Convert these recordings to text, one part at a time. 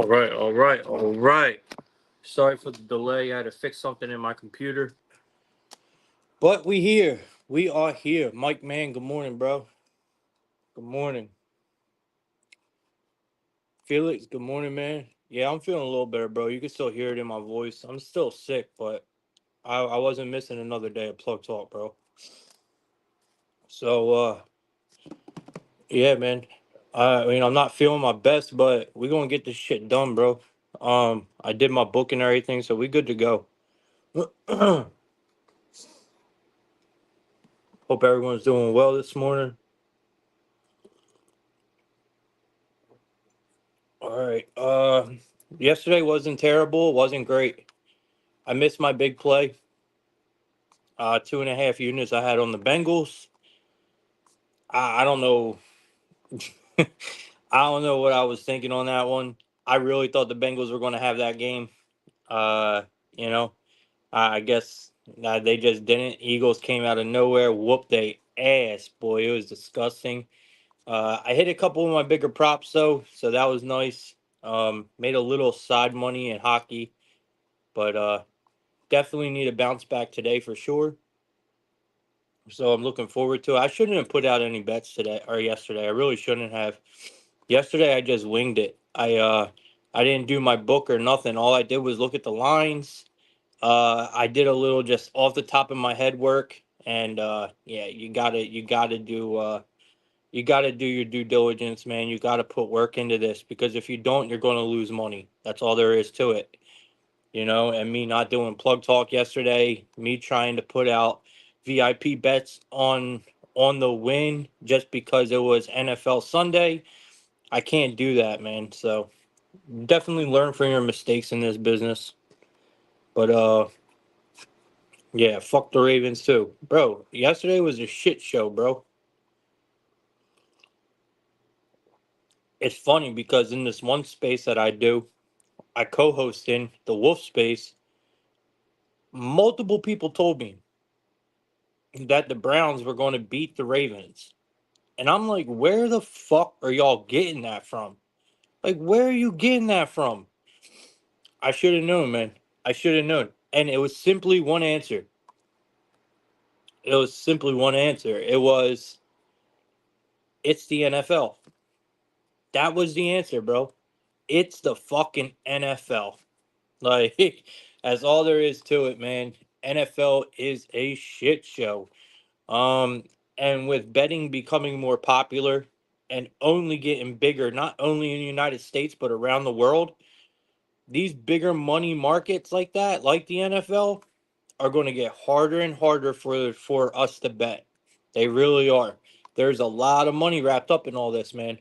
All right. Sorry for the delay. I had to fix something in my computer. But we here. We are here. Mike, man, good morning, bro. Good morning. Felix, good morning, man. Yeah, I'm feeling a little better, bro. You can still hear it in my voice. I'm still sick, but I wasn't missing another day of Plug Talk, bro. So, yeah, man. I'm not feeling my best, but we're going to get this shit done, bro. I did my book and everything, so we good to go. Hope everyone's doing well this morning. All right. Yesterday wasn't terrible. It wasn't great. I missed my big play. 2.5 units I had on the Bengals. I don't know. I don't know what I was thinking on that one. I really thought the Bengals were going to have that game. Uh, you know, I guess they just didn't. Eagles came out of nowhere, whooped they ass, boy. It was disgusting. I hit a couple of my bigger props though, so that was nice. Made a little side money in hockey, but definitely need a bounce back today for sure. So I'm looking forward to it. I shouldn't have put out any bets today or yesterday. I really shouldn't have. Yesterday I just winged it. I didn't do my book or nothing. All I did was look at the lines. I did a little just off the top of my head work, and yeah, you gotta do your due diligence, man. You gotta put work into this because if you don't, you're gonna lose money. That's all there is to it. And me not doing plug talk yesterday, me trying to put out VIP bets on the win just because it was NFL Sunday. I can't do that, man. So definitely learn from your mistakes in this business. But yeah, fuck the Ravens too. Bro, yesterday was a shit show, bro. It's funny because in this one space that I do, I co-host in the Wolf space, multiple people told me that the Browns were going to beat the Ravens. And I'm like, where the fuck are y'all getting that from? Like, where are you getting that from? I should have known, man. I should have known. And it was simply one answer. It was simply one answer. It's the NFL. That was the answer, bro. It's the fucking NFL. Like, that's all there is to it, man. NFL is a shit show. Um, and with betting becoming more popular and only getting bigger, not only in the United States but around the world, these bigger money markets like that, like the NFL, are going to get harder and harder for us to bet. They really are. There's a lot of money wrapped up in all this, man.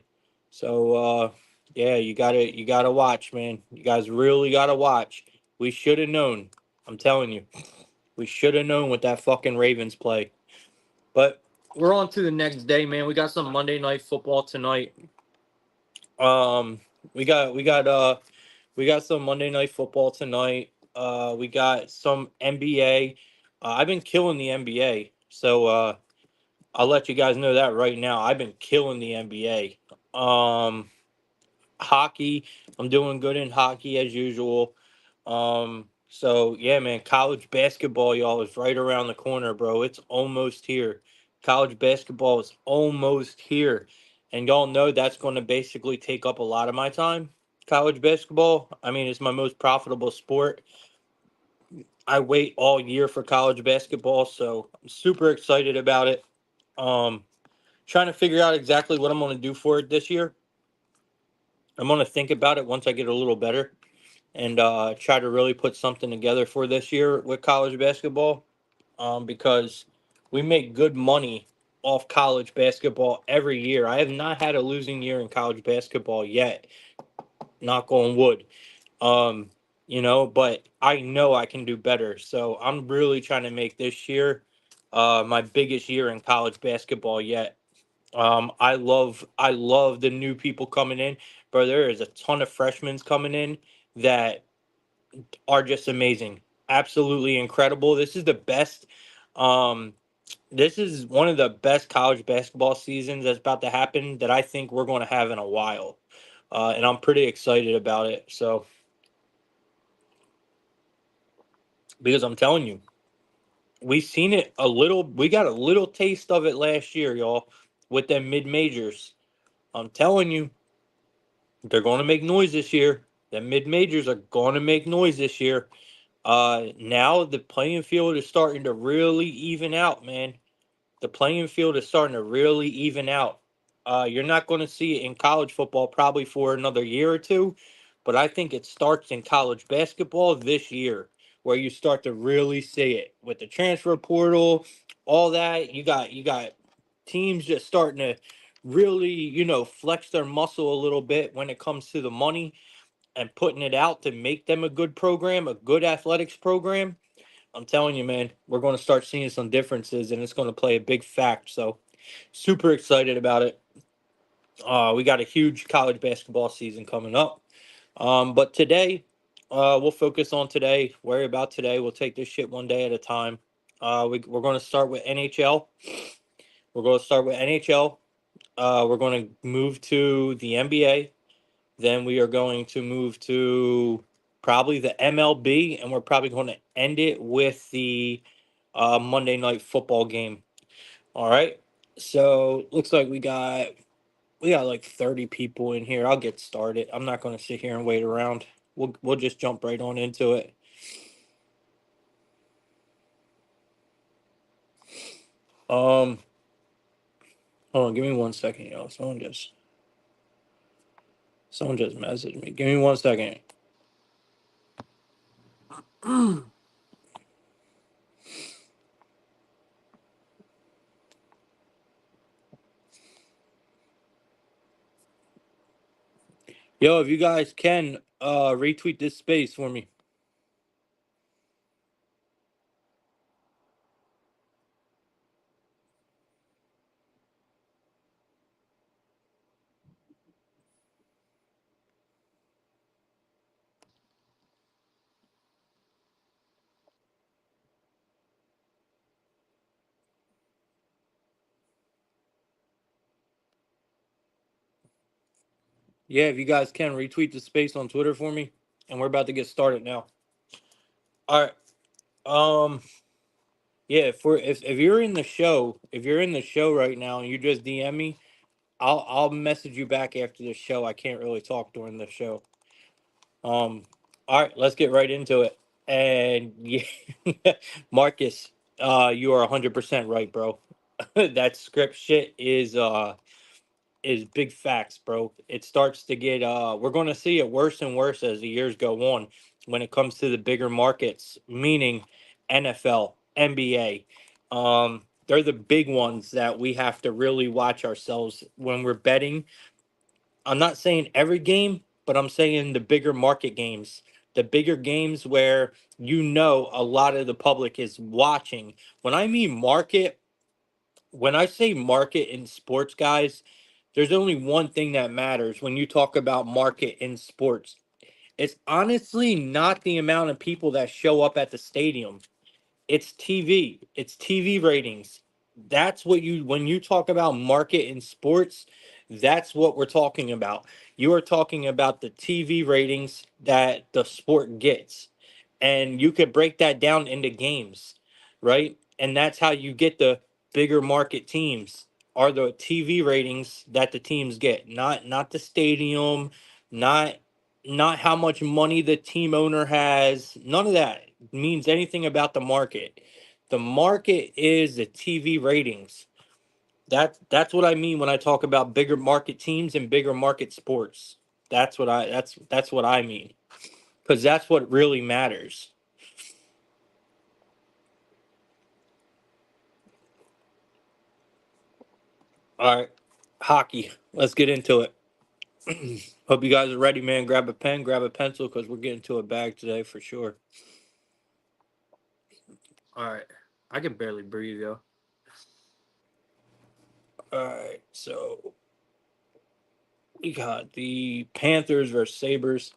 So yeah, you gotta watch, man. You guys really gotta watch. We should have known. I'm telling you, we should have known with that fucking Ravens play. But we're on to the next day, man. We got some Monday night football tonight. Um, we got we got we got some Monday night football tonight. We got some NBA. I've been killing the NBA, so I'll let you guys know that right now. I've been killing the NBA. Hockey, I'm doing good in hockey as usual. So yeah, man, college basketball, y'all, is right around the corner, bro. It's almost here. College basketball is almost here. And y'all know that's going to basically take up a lot of my time. College basketball, I mean, it's my most profitable sport. I wait all year for college basketball, so I'm super excited about it. Um, Trying to figure out exactly what I'm going to do for it this year. I'm going to think about it once I get a little better and try to really put something together for this year with college basketball because we make good money off college basketball every year. I have not had a losing year in college basketball yet, knock on wood. Um, but I know I can do better. So I'm really trying to make this year my biggest year in college basketball yet. I love the new people coming in, bro. There is a ton of freshmen coming in that are just amazing, absolutely incredible. This is the best. Um, this is one of the best college basketball seasons that's about to happen that I think we're going to have in a while. and I'm pretty excited about it. So, because I'm telling you, we seen it a little. We got a little taste of it last year, y'all, with them mid majors. I'm telling you, they're going to make noise this year. The mid majors are going to make noise this year. Now the playing field is starting to really even out, man. The playing field is starting to really even out. You're not going to see it in college football probably for another year or two, but I think it starts in college basketball this year where you start to really see it with the transfer portal, all that. You got teams just starting to really, flex their muscle a little bit when it comes to the money and putting it out to make them a good program, a good athletics program. I'm telling you, man, we're going to start seeing some differences, and it's going to play a big fact. So, super excited about it. We got a huge college basketball season coming up. But today, we'll focus on today, worry about today. We'll take this shit one day at a time. We're going to start with NHL. We're going to start with NHL. We're going to move to the NBA. Then we are going to move to probably the MLB, and we're probably going to end it with the Monday night football game. All right. So looks like we got like 30 people in here. I'll get started. I'm not going to sit here and wait around. We'll just jump right on into it. Um, Hold on, give me 1 second, y'all. Someone just messaged me. Give me 1 second. Yo, if you guys can retweet this space for me. Yeah, if you guys can retweet the space on Twitter for me, and we're about to get started now. All right. Um. Yeah. If you're in the show, if you're in the show right now and you just DM me, I'll message you back after the show. I can't really talk during the show. All right. Let's get right into it. And yeah, Marcus, you are 100% right, bro. That script shit is big facts, bro. It starts to get we're going to see it worse and worse as the years go on when it comes to the bigger markets, meaning NFL, NBA. They're the big ones that we have to really watch ourselves when we're betting. I'm not saying every game, but I'm saying the bigger market games, the bigger games where a lot of the public is watching. When I mean market, when I say market in sports, guys, there's only one thing that matters when you talk about market in sports. It's honestly not the amount of people that show up at the stadium. It's TV. It's TV ratings. That's what when you talk about market in sports, that's what we're talking about. You are talking about the TV ratings that the sport gets. And you could break that down into games, right? And that's how you get the bigger market teams are the TV ratings that the teams get, not the stadium, not not how much money the team owner has. None of that means anything about the market. The market is the TV ratings. That's what I mean when I talk about bigger market teams and bigger market sports. That's what I mean because that's what really matters. All right, hockey. Let's get into it. Hope you guys are ready, man. Grab a pen, grab a pencil, because we're getting to a bag today for sure. All right, I can barely breathe, yo. All right, so we got the Panthers versus Sabres.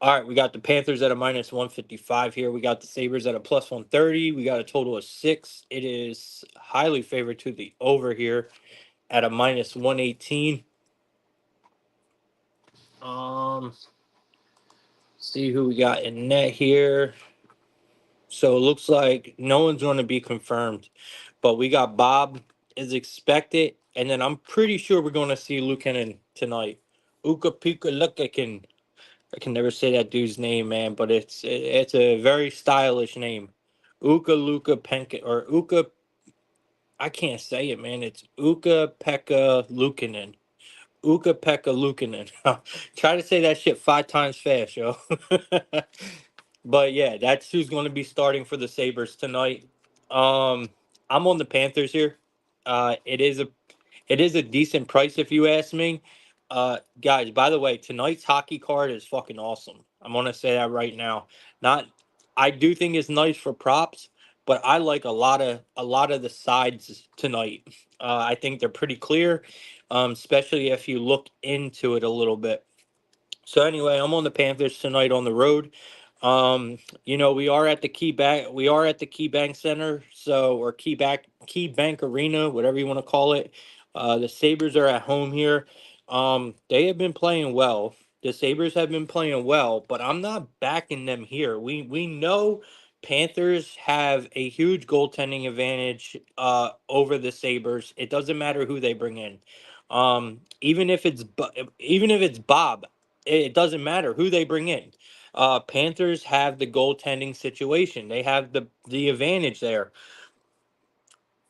All right, we got the Panthers at a minus 155 here. We got the Sabres at a plus 130. We got a total of 6. It is highly favored to the over here at a minus 118. Um, see who we got in net here. So it looks like no one's going to be confirmed, but we got Bob is expected, and then I'm pretty sure we're going to see Lukanen tonight. Uka Pika Lukanen. I can never say that dude's name, man, but it's a very stylish name. Uka Luka Penka or Uka. I can't say it, man. It's Uka Pekka Lukanen. Uka Pekka Lukanen. Try to say that shit 5 times fast, yo. But yeah, that's who's going to be starting for the Sabres tonight. Um, I'm on the Panthers here. It is a decent price if you ask me. Guys, by the way, tonight's hockey card is fucking awesome. I'm gonna say that right now. Not, I do think it's nice for props, but I like a lot of the sides tonight. I think they're pretty clear, especially if you look into it a little bit. So anyway, I'm on the Panthers tonight on the road. We are at the Key Bank Center, or Key Bank Arena, whatever you want to call it. The Sabres are at home here. They have been playing well. The Sabres have been playing well, but I'm not backing them here. We know Panthers have a huge goaltending advantage over the Sabres. It doesn't matter who they bring in. Even if it's Bob, it doesn't matter who they bring in. Panthers have the goaltending situation. They have the advantage there,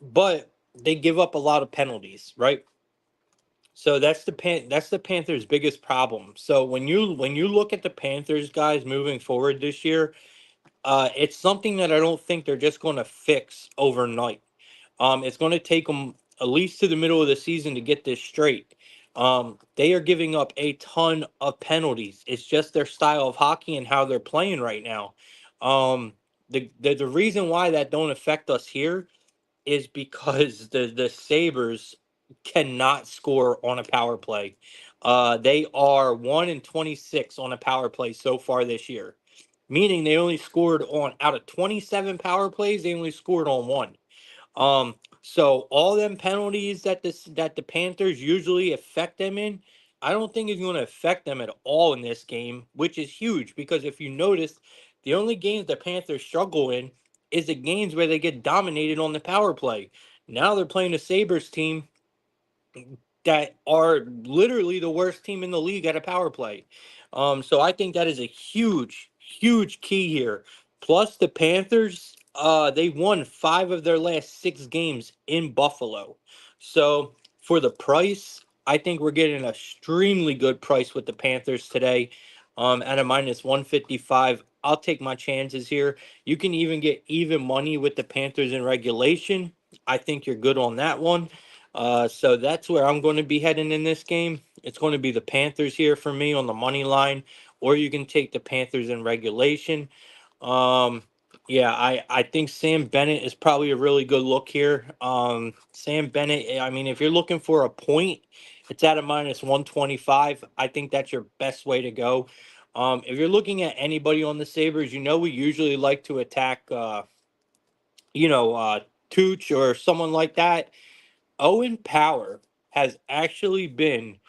but they give up a lot of penalties, right? So that's the Panthers' biggest problem. So when you look at the Panthers guys moving forward this year, it's something that I don't think they're just going to fix overnight. It's going to take them at least to the middle of the season to get this straight. They are giving up a ton of penalties. It's just their style of hockey and how they're playing right now. Um, the reason why that don't affect us here is because the Sabres cannot score on a power play. They are 1-26 on a power play so far this year, meaning they only scored on out of 27 power plays, they only scored on one. So all them penalties that the Panthers usually affect them in, I don't think is going to affect them at all in this game, which is huge because if you notice, the only games the Panthers struggle in is the games where they get dominated on the power play. Now they're playing a Sabres team that are literally the worst team in the league at a power play. So I think that is a huge, huge key here. Plus the Panthers, they won 5 of their last 6 games in Buffalo. So for the price, I think we're getting an extremely good price with the Panthers today. At a -155. I'll take my chances here. You can even get even money with the Panthers in regulation. I think you're good on that one. So that's where I'm going to be heading in this game. It's going to be the Panthers here for me on the money line, or you can take the Panthers in regulation. Um, yeah, I think Sam Bennett is probably a really good look here. Sam Bennett, I mean, if you're looking for a point, it's at a -125. I think that's your best way to go. If you're looking at anybody on the Sabres, we usually like to attack, you know, uh, Tooch or someone like that. Owen Power has actually been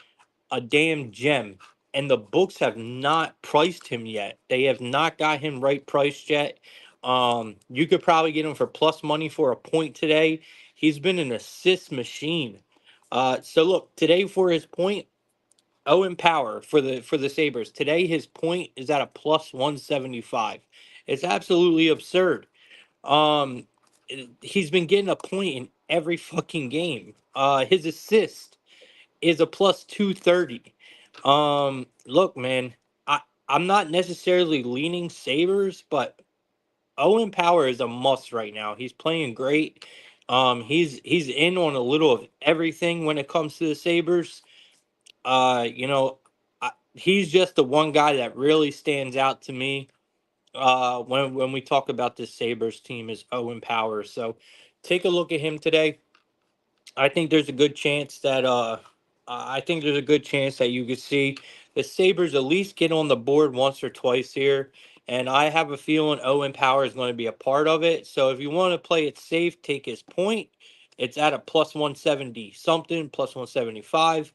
a damn gem, and the books have not priced him yet. They have not got him right priced yet. You could probably get him for plus money for a point today. He's been an assist machine. So look, today for his point, Owen Power for the Sabres. Today his point is at a +175. It's absolutely absurd. Um, he's been getting a point in every fucking game. His assist is a +230. Look, man, I'm not necessarily leaning Sabres, but Owen Power is a must right now. He's playing great. He's in on a little of everything when it comes to the Sabres. He's just the one guy that really stands out to me when we talk about this Sabres team is Owen Power. So take a look at him today. I think there's a good chance that you could see the Sabres at least get on the board once or twice here. And I have a feeling Owen Power is going to be a part of it. So if you want to play it safe, take his point. It's at a +170 something, +175.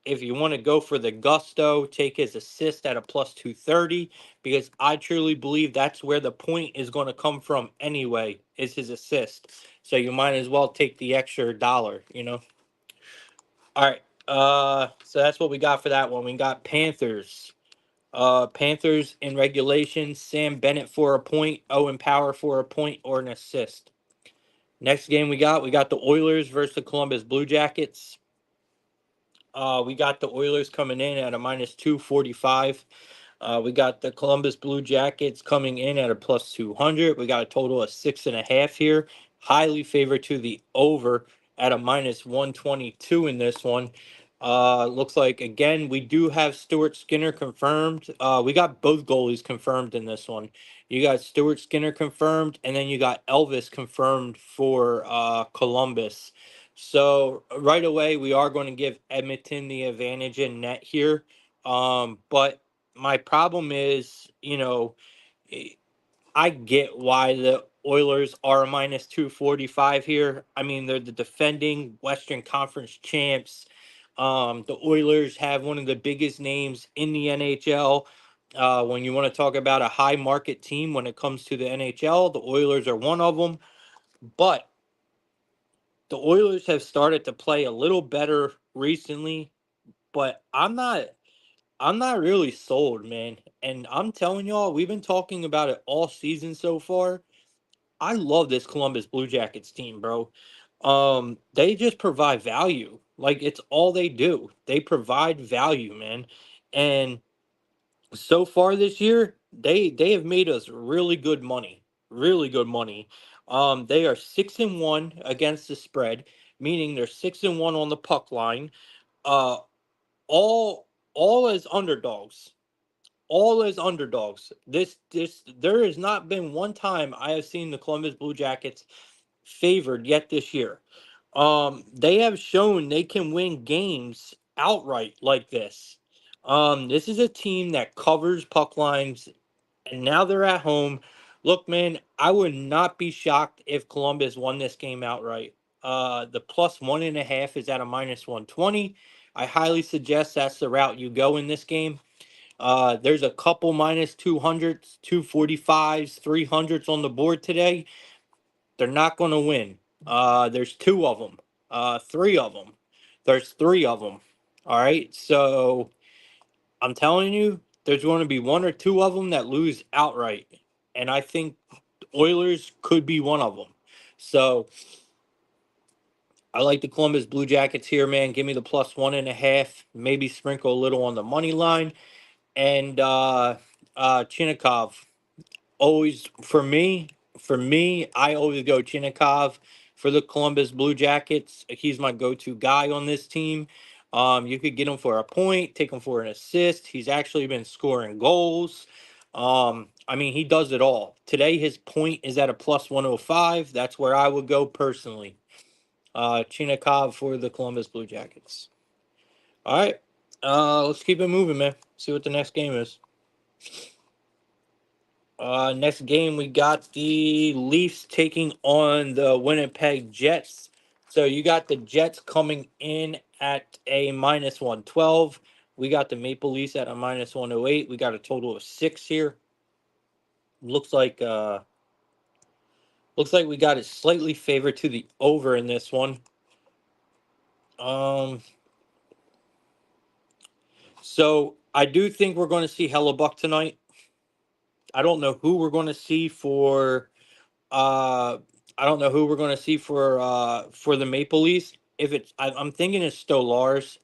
If you want to go for the gusto, take his assist at a plus 230, because I truly believe that's where the point is going to come from anyway, is his assist. So you might as well take the extra dollar, you know? All right. So that's what we got for that one. We got Panthers. Panthers in regulation, Sam Bennett for a point, Owen Power for a point or an assist. Next game we got the Oilers versus the Columbus Blue Jackets. We got the Oilers coming in at a minus 245. We got the Columbus Blue Jackets coming in at a plus 200. We got a total of 6.5 here. Highly favored to the over at a minus 122 in this one. Looks like, again, we do have Stuart Skinner confirmed. We got both goalies confirmed in this one. You got Stuart Skinner confirmed, and then you got Elvis confirmed for Columbus. So right away, we are going to give Edmonton the advantage in net here. But my problem is, I get why the Oilers are a minus 245 here. I mean, they're the defending Western Conference champs. The Oilers have one of the biggest names in the NHL. When you want to talk about a high market team when it comes to the NHL, the Oilers are one of them. But the Oilers have started to play a little better recently, but I'm not really sold, man. And I'm telling y'all, we've been talking about it all season so far. I love this Columbus Blue Jackets team, bro. They just provide value. Like, it's all they do. They provide value, man. And so far this year, they have made us really good money. Really good money. They are 6-1 against the spread, meaning they're 6-1 on the puck line. Uh all all as underdogs. All as underdogs. This there has not been one time I have seen the Columbus Blue Jackets favored yet this year. They have shown they can win games outright like this. This is a team that covers puck lines, and now they're at home. Look, man, I would not be shocked if Columbus won this game outright. The plus 1.5 is at a minus 120. I highly suggest that's the route you go in this game. There's a couple minus 200s, 245s, 300s on the board today. They're not going to win. There's two of them, three of them. There's three of them. All right. So I'm telling you, there's going to be one or two of them that lose outright. And I think Oilers could be one of them. So I like the Columbus Blue Jackets here, man. Give me the plus 1.5. Maybe sprinkle a little on the money line. And Chinnikov, always for me, I always go Chinnikov for the Columbus Blue Jackets. He's my go-to guy on this team. You could get him for a point, take him for an assist. He's actually been scoring goals. I mean, he does it all. Today, his point is at a plus 105. That's where I would go personally. Chinnikov for the Columbus Blue Jackets. All right. Let's keep it moving, man. See what the next game is. Next game, we got the Leafs taking on the Winnipeg Jets. So you got the Jets coming in at a minus 112. We got the Maple Leafs at a minus 108. We got a total of 6 here. Looks like we got it slightly favored to the over in this one. So I do think we're going to see Hellebuck tonight. I don't know who we're going to see for Uh, I don't know who we're going to see for the Maple Leafs. If I'm thinking it's Stolarz.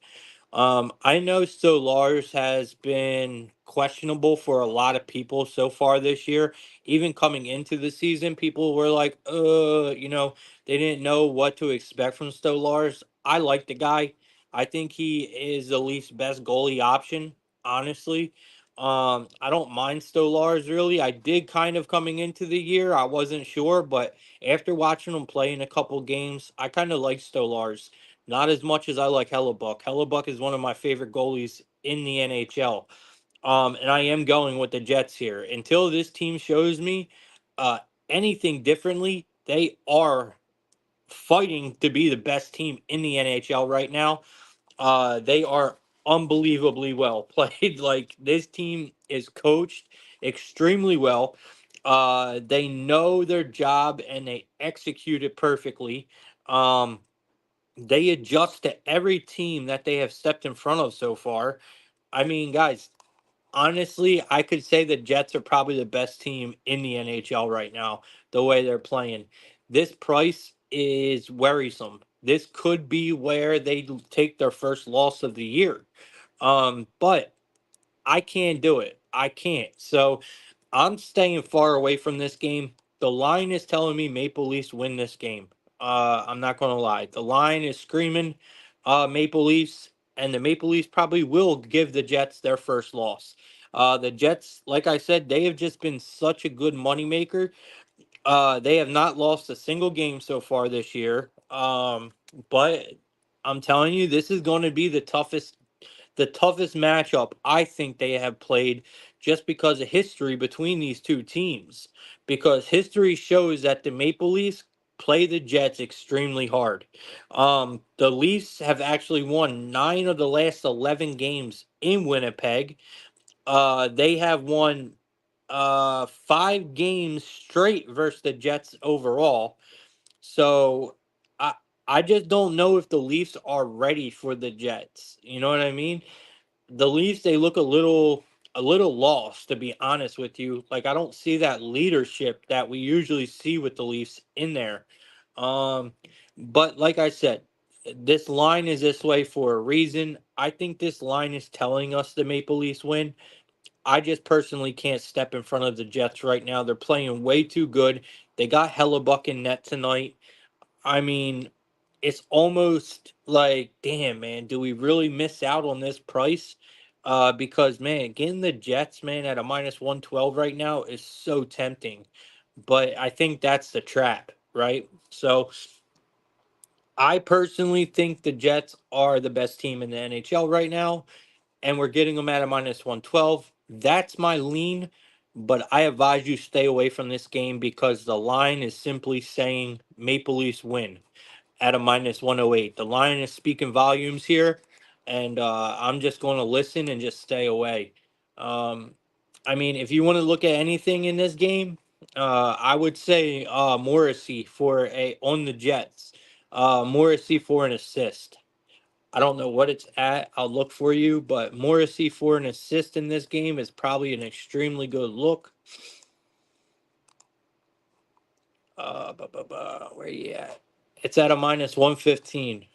I know Stolarz has been questionable for a lot of people so far this year. Even coming into the season, people were like, they didn't know what to expect from Stolarz. I like the guy. I think he is the Leafs' best goalie option, honestly. I don't mind Stolarz really. I did kind of coming into the year. I wasn't sure, but after watching him play in a couple games, I kind of like Stolarz. Not as much as I like Hellebuck. Hellebuck is one of my favorite goalies in the NHL. And I am going with the Jets here. Until this team shows me uh, anything differently, they are fighting to be the best team in the NHL right now. They are unbelievably well played. Like this team is coached extremely well. They know their job and they execute it perfectly. Um, they adjust to every team that they have stepped in front of so far. I mean, guys, honestly, I could say the Jets are probably the best team in the NHL right now, the way they're playing. This price is worrisome. This could be where they take their first loss of the year. But I can't do it. I can't. So I'm staying far away from this game. The line is telling me Maple Leafs win this game. I'm not going to lie. The line is screaming Maple Leafs, and the Maple Leafs probably will give the Jets their first loss. The Jets, like I said, they have just been such a good moneymaker. They have not lost a single game so far this year. But I'm telling you, this is going to be the toughest matchup I think they have played just because of history between these two teams. Because history shows that the Maple Leafs play the Jets extremely hard. The Leafs have actually won 9 of the last 11 games in Winnipeg. They have won 5 games straight versus the Jets overall. So I I just don't know if the Leafs are ready for the Jets. You know what I mean? The Leafs, they look a little lost, to be honest with you. Like I don't see that leadership that we usually see with the Leafs in there. Um, but like I said, this line is this way for a reason. I think this line is telling us the Maple Leafs win. I just personally can't step in front of the Jets right now. They're playing way too good. They got Hellebuck in net tonight. I mean, it's almost like, damn, man, do we really miss out on this price? Because man, getting the Jets, man, at a minus 112 right now is so tempting. But I think that's the trap, right? So I personally think the Jets are the best team in the NHL right now, and we're getting them at a minus 112. That's my lean, but I advise you stay away from this game because the line is simply saying Maple Leafs win at a minus 108. The line is speaking volumes here, and I'm just going to listen and just stay away. Um, I mean, if you want to look at anything in this game, I would say Morrissey for a on the Jets. Morrissey for an assist. I don't know what it's at. I'll look for you, but Morrissey for an assist in this game is probably an extremely good look. Where you at? It's at a minus 115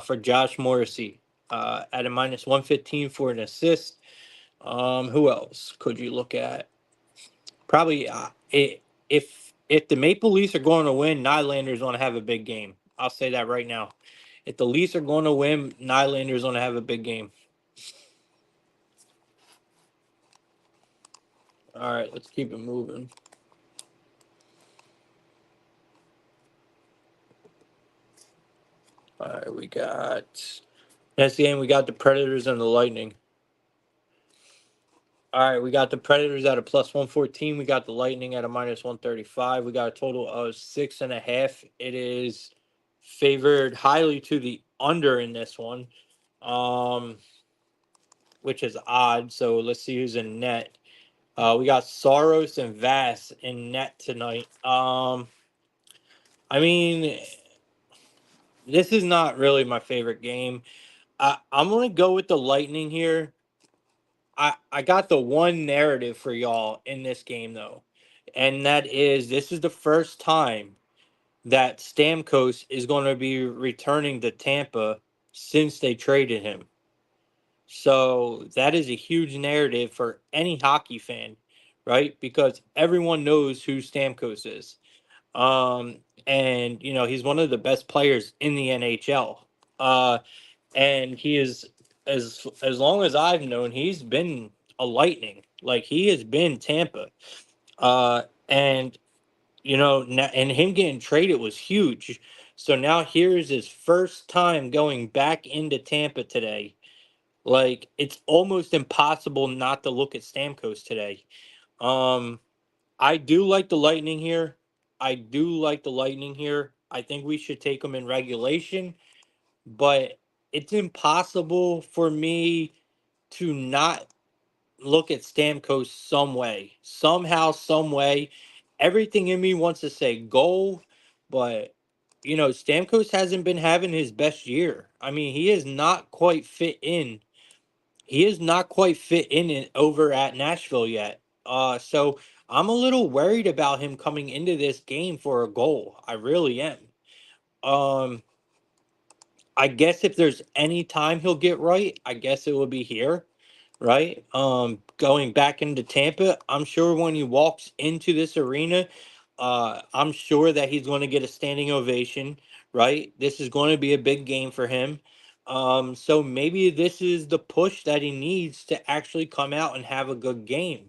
for Josh Morrissey. At a minus 115 for an assist. Who else could you look at? Probably if the Maple Leafs are going to win, Nylander's going to have a big game. I'll say that right now. If the Leafs are going to win, Nylander's going to have a big game. All right, let's keep it moving. All right, we got next game. We got the Predators and the Lightning. All right, we got the Predators at a plus 114. We got the Lightning at a minus 135. We got a total of 6.5. It is favored highly to the under in this one, um, which is odd. So let's see who's in net. We got Soros and Vass in net tonight. I mean, this is not really my favorite game. I'm going to go with the Lightning here. I got the one narrative for y'all in this game though, and that is this is the first time that Stamkos is going to be returning to Tampa since they traded him. So that is a huge narrative for any hockey fan, right? Because everyone knows who Stamkos is. Um, and he's one of the best players in the NHL. And he is as long as I've known, he's been a Lightning. Like he has been Tampa. And and him getting traded was huge. So now here's his first time going back into Tampa today. Like it's almost impossible not to look at Stamkos today. Um, I do like the Lightning here. I do like the Lightning here. I think we should take them in regulation, but it's impossible for me to not look at Stamkos some way, somehow, some way. Everything in me wants to say goal, but Stamkos hasn't been having his best year. I mean, he is not quite fit in. He is not quite fit in it over at Nashville yet. So I'm a little worried about him coming into this game for a goal. I really am. Um, I guess if there's any time he'll get right, I guess it will be here, right? Going back into Tampa, I'm sure when he walks into this arena, I'm sure that he's going to get a standing ovation, right? This is going to be a big game for him. So maybe this is the push that he needs to actually come out and have a good game.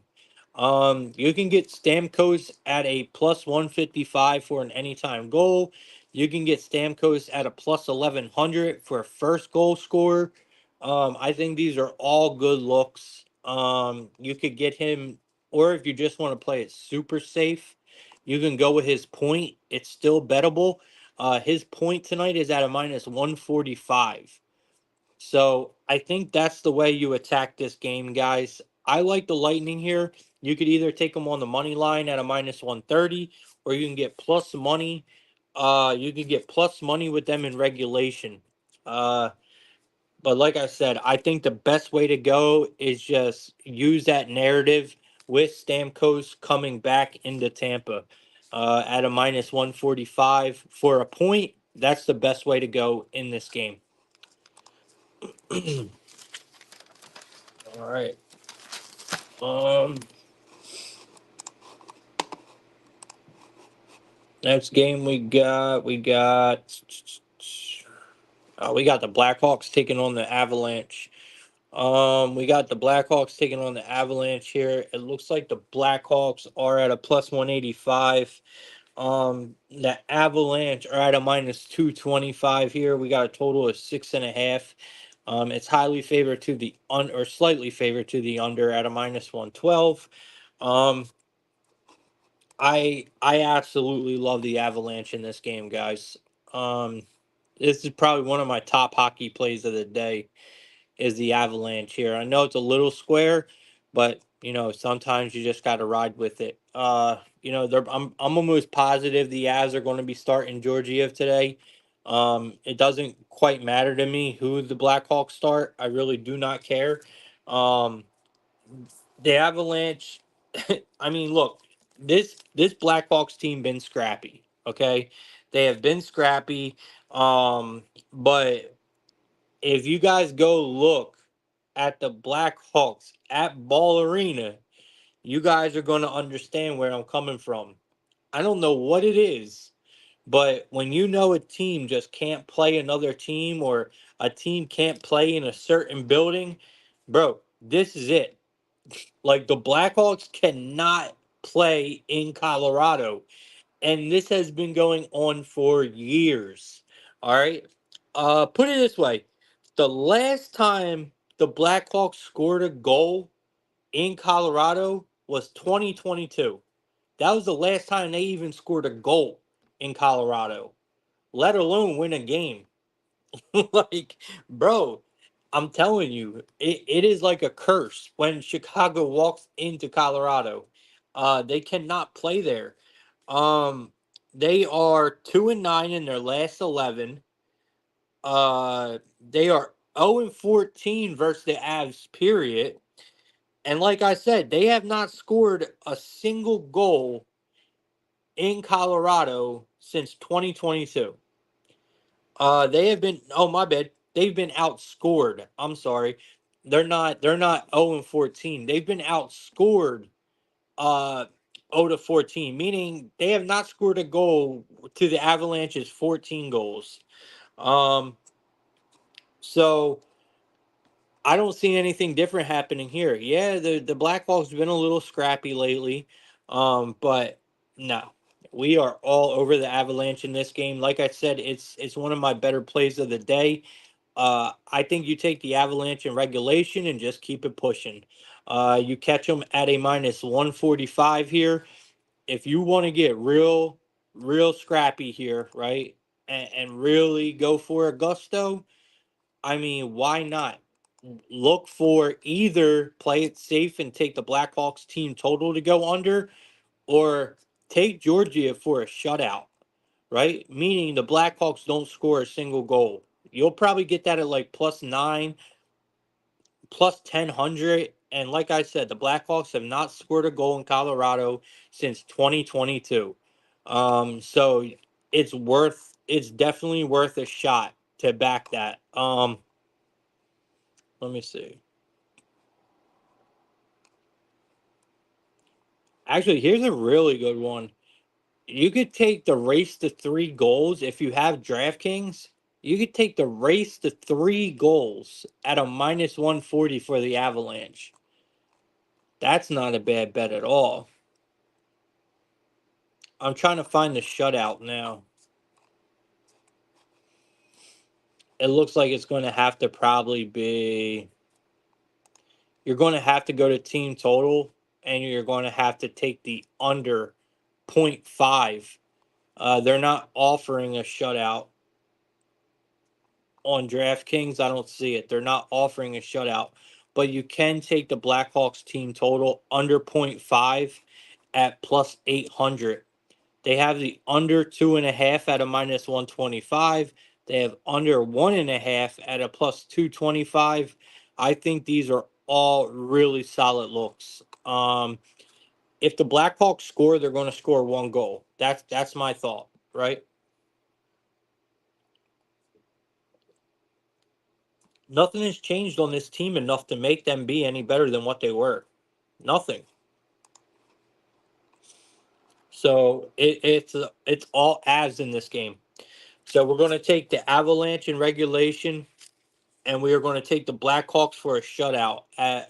You can get Stamkos at a plus 155 for an anytime goal. You can get Stamkos at a plus 1100 for a first goal scorer. I think these are all good looks. You could get him, or if you just want to play it super safe, you can go with his point. It's still bettable. His point tonight is at a minus 145. So I think that's the way you attack this game, guys. I like the Lightning here. You could either take them on the money line at a minus 130, or you can get plus money. You can get plus money with them in regulation. Uh, but like I said, I think the best way to go is just use that narrative with Stamkos coming back into Tampa at a minus 145 for a point. That's the best way to go in this game. All right. Um, Next game we got the Blackhawks taking on the Avalanche. We got the Blackhawks taking on the Avalanche here. It looks like the Blackhawks are at a plus 185. The Avalanche are at a minus 225 here. We got a total of 6.5. It's highly favored to the or slightly favored to the under at a minus 112. Um, I absolutely love the Avalanche in this game, guys. Um, this is probably one of my top hockey plays of the day is the Avalanche here. I know it's a little square, but sometimes you just got to ride with it. I'm almost positive the Avs are going to be starting Georgiev today. It doesn't quite matter to me who the Blackhawks start. I really do not care. Um, the Avalanche. I mean, look, this Blackhawks team been scrappy. Okay, they have been scrappy. But if you guys go look at the Blackhawks at Ball Arena, you guys are going to understand where I'm coming from. I don't know what it is, but when you know a team just can't play another team or a team can't play in a certain building, bro, this is it. Like the Blackhawks cannot play in Colorado, and this has been going on for years. All right. Put it this way: the last time the Blackhawks scored a goal in Colorado was 2022. That was the last time they even scored a goal in Colorado, let alone win a game. Like, bro, I'm telling you, it is like a curse when Chicago walks into Colorado. They cannot play there. Um, they are 2-9 in their last 11. They are 0-14 versus the Avs. Period. And like I said, they have not scored a single goal in Colorado since 2022. They have been. Oh my bad. They've been outscored. I'm sorry. They're not 0-14. They've been outscored. Uh, 0-14, meaning they have not scored a goal to the Avalanche's 14 goals. Um, so I don't see anything different happening here. Yeah, the Blackhawks have been a little scrappy lately. But no, we are all over the Avalanche in this game. Like I said, it's one of my better plays of the day. I think you take the Avalanche in regulation and just keep it pushing. You catch them at a minus 145 here. If you want to get real scrappy here, right, and really go for a gusto, I mean, why not? Look for either play it safe and take the Blackhawks team total to go under, or take Georgia for a shutout, right? Meaning the Blackhawks don't score a single goal. You'll probably get that at like +9, +1000. And like I said, the Blackhawks have not scored a goal in Colorado since 2022. So it's definitely worth a shot to back that. Let me see. Actually, here's a really good one. You could take the race to 3 goals if you have DraftKings. You could take the race to 3 goals at a -140 for the Avalanche. That's not a bad bet at all. I'm trying to find the shutout now. It looks like it's going to have to probably be. You're going to have to go to team total, and you're going to have to take the under .5. They're not offering a shutout on DraftKings. I don't see it. They're not offering a shutout, but you can take the Blackhawks team total under .5 at +800. They have the under 2.5 at a -125. They have under 1.5 at a +225. I think these are all really solid looks. If the Blackhawks score, they're going to score 1 goal. That's my thought, right? Nothing has changed on this team enough to make them be any better than what they were. Nothing. So it's all as in this game. So we're going to take the Avalanche in regulation, and we are going to take the Blackhawks for a shutout at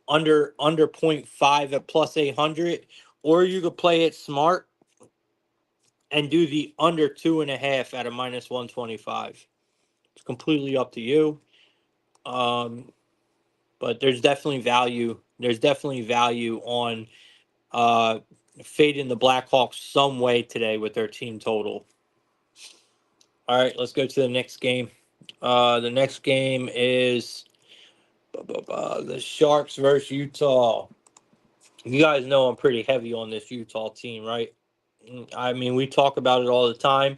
under .5 at +800, or you could play it smart and do the under 2.5 at a -125. It's completely up to you. Um, but there's definitely value. There's definitely value on uh, fading the Blackhawks some way today with their team total. All right, let's go to the next game. The next game is the Sharks versus Utah. You guys know I'm pretty heavy on this Utah team, right? I mean, we talk about it all the time.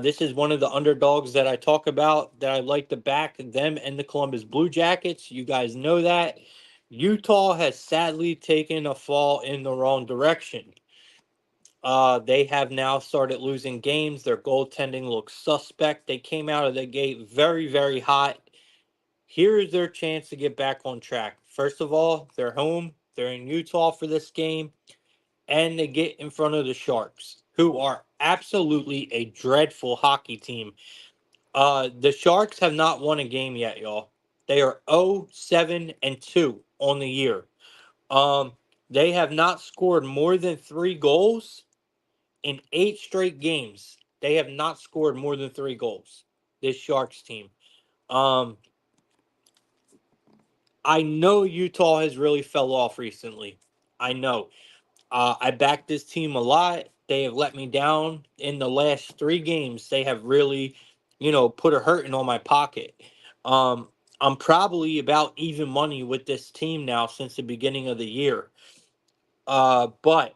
This is one of the underdogs that I talk about that I like to back them and the Columbus Blue Jackets. You guys know that. Utah has sadly taken a fall in the wrong direction. They have now started losing games. Their goaltending looks suspect. They came out of the gate very, very hot. Here is their chance to get back on track. First of all, they're home. They're in Utah for this game, and they get in front of the Sharks, who are absolutely a dreadful hockey team. The Sharks have not won a game yet, y'all. They are 0-7-2 on the year. Um, they have not scored more than 3 goals in 8 straight games. They have not scored more than 3 goals. This Sharks team. Um, I know Utah has really fell off recently. I know. I backed this team a lot. They have let me down in the last 3 games. They have really, put a hurting on my pocket. Um, I'm probably about even money with this team now since the beginning of the year. But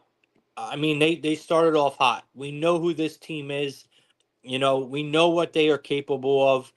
I mean, they started off hot. We know who this team is. We know what they are capable of.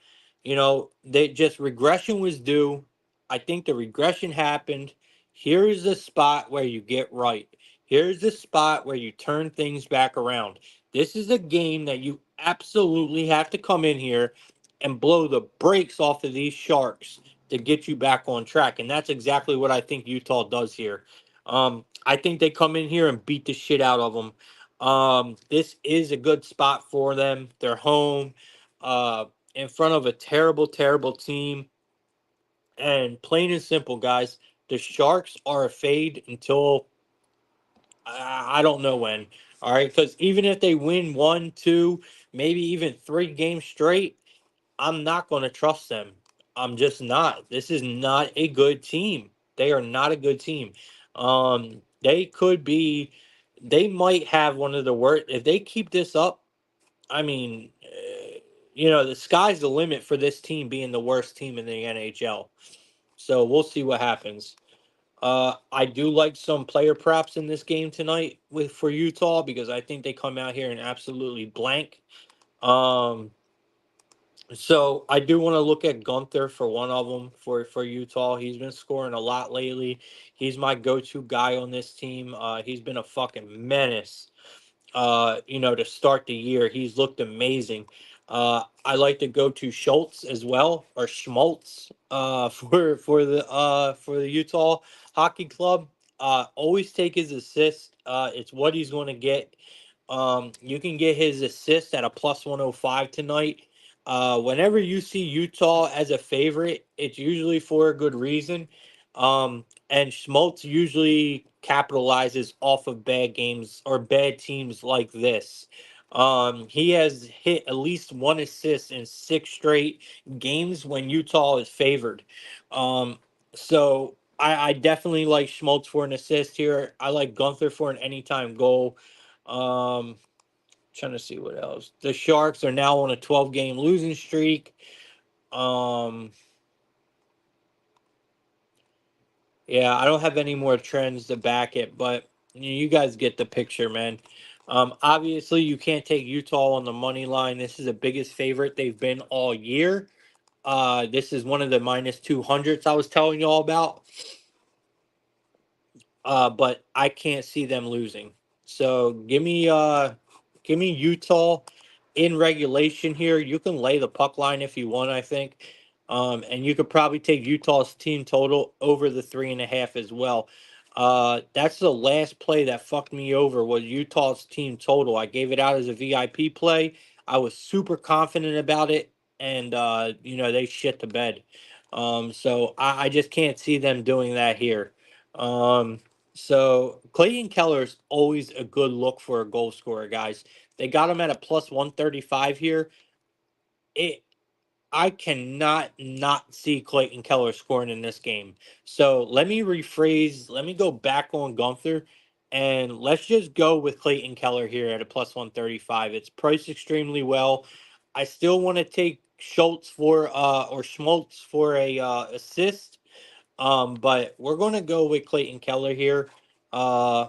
They just regression was due. I think the regression happened. Here is the spot where you get right. Here's the spot where you turn things back around. This is a game that you absolutely have to come in here and blow the brakes off of these Sharks to get you back on track. And that's exactly what I think Utah does here. I think they come in here and beat the shit out of them. This is a good spot for them. They're home, in front of a terrible, terrible team. And plain and simple, guys, the Sharks are a fade until I don't know when. All right, because even if they win 1, 2, maybe even 3 games straight, I'm not going to trust them. I'm just not. This is not a good team. They are not a good team. They could be. They might have one of the worst if they keep this up. I mean, the sky's the limit for this team being the worst team in the NHL. So we'll see what happens. I do like some player props in this game tonight for Utah because I think they come out here and absolutely blank. Um, so I do want to look at Gunther for one of them for Utah. He's been scoring a lot lately. He's my go-to guy on this team. He's been a fucking menace to start the year. He's looked amazing. I like to go to Schultz as well, or Schmaltz, for the Utah Hockey Club. Always take his assist. It's what he's going to get. You can get his assist at a plus 105 tonight. Whenever you see Utah as a favorite, it's usually for a good reason. And Schmaltz usually capitalizes off of bad games or bad teams like this. He has hit at least one assist in 6 straight games when Utah is favored. Um, so I definitely like Schmaltz for an assist here. I like Gunther for an anytime goal. Um, Trying to see what else. The Sharks are now on a 12-game losing streak. Um, Yeah, I don't have any more trends to back it, but you guys get the picture, man. Obviously, you can't take Utah on the money line. This is the biggest favorite they've been all year. This is one of the minus 200s I was telling you all about. But I can't see them losing. So give me Utah in regulation here. You can lay the puck line if you want, I think. And you could probably take Utah's team total over the 3.5 as well. That's the last play that fucked me over was Utah's team total. I gave it out as a VIP play. I was super confident about it, and they shit the bed. So I just can't see them doing that here. So Clayton Keller is always a good look for a goal scorer, guys. They got him at a plus 135 here. It I cannot not see Clayton Keller scoring in this game. So let me rephrase. Let me go back on Gunther, and let's just go with Clayton Keller here at a plus 135. It's priced extremely well. I still want to take Schultz or Schmaltz for a assist. But we're going to go with Clayton Keller here. Uh,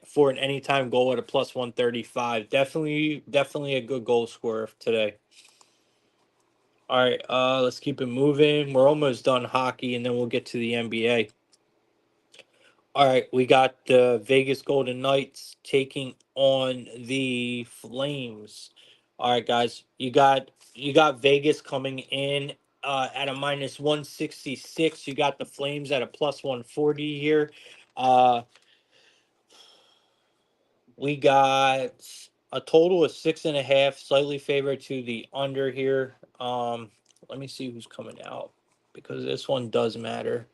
for an anytime goal at a plus 135. Definitely a good goal scorer today. All right, let's keep it moving. We're almost done hockey, and then we'll get to the NBA. All right, we got the Vegas Golden Knights taking on the Flames. All right, guys, you got Vegas coming in at a minus 166. You got the Flames at a plus 140 here. Uh, We got a total of 6.5, slightly favored to the under here. Let me see who's coming out because this one does matter.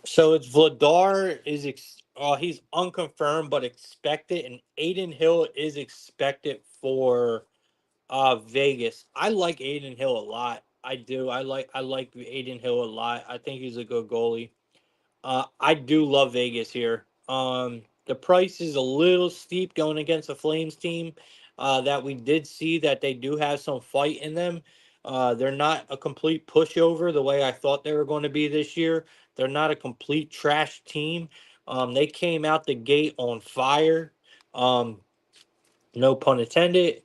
So it's Vladar he's unconfirmed but expected, and Aiden Hill is expected for Vegas. I like Aiden Hill a lot. I do. I like Aiden Hill a lot. I think he's a good goalie. I do love Vegas here. The price is a little steep going against the Flames team. That we did see that they do have some fight in them. They're not a complete pushover the way I thought they were going to be this year. They're not a complete trash team. They came out the gate on fire. Um, no pun intended.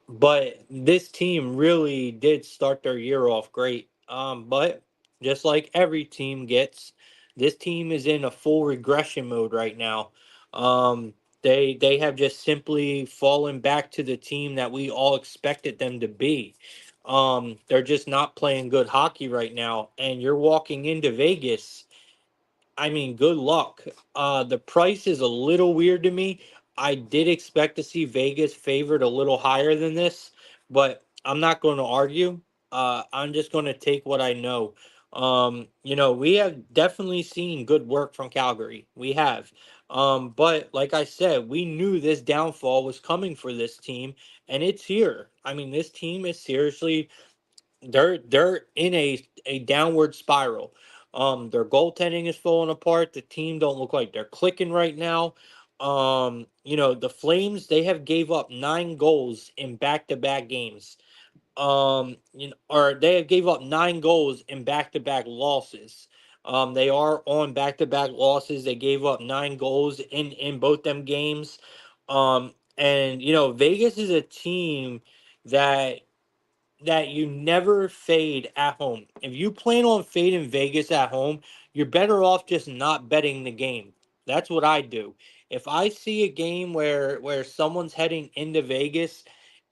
But this team really did start their year off great. But just like every team gets, this team is in a full regression mode right now. Um, they have just simply fallen back to the team that we all expected them to be. They're just not playing good hockey right now, and you're walking into Vegas. I mean, good luck. The price is a little weird to me. I did expect to see Vegas favored a little higher than this, but I'm not going to argue. I'm just going to take what I know. We have definitely seen good work from Calgary. We have. But like I said, we knew this downfall was coming for this team, and it's here. I mean, this team is seriously they're in a downward spiral. Their goaltending is falling apart. The team don't look like they're clicking right now. The Flames, they have gave up 9 goals in back-to-back games. Or they have gave up 9 goals in back-to-back losses. They are on back-to-back losses. They gave up 9 goals in both them games. And Vegas is a team that you never fade at home. If you plan on fading Vegas at home, you're better off just not betting the game. That's what I do. If I see a game where someone's heading into Vegas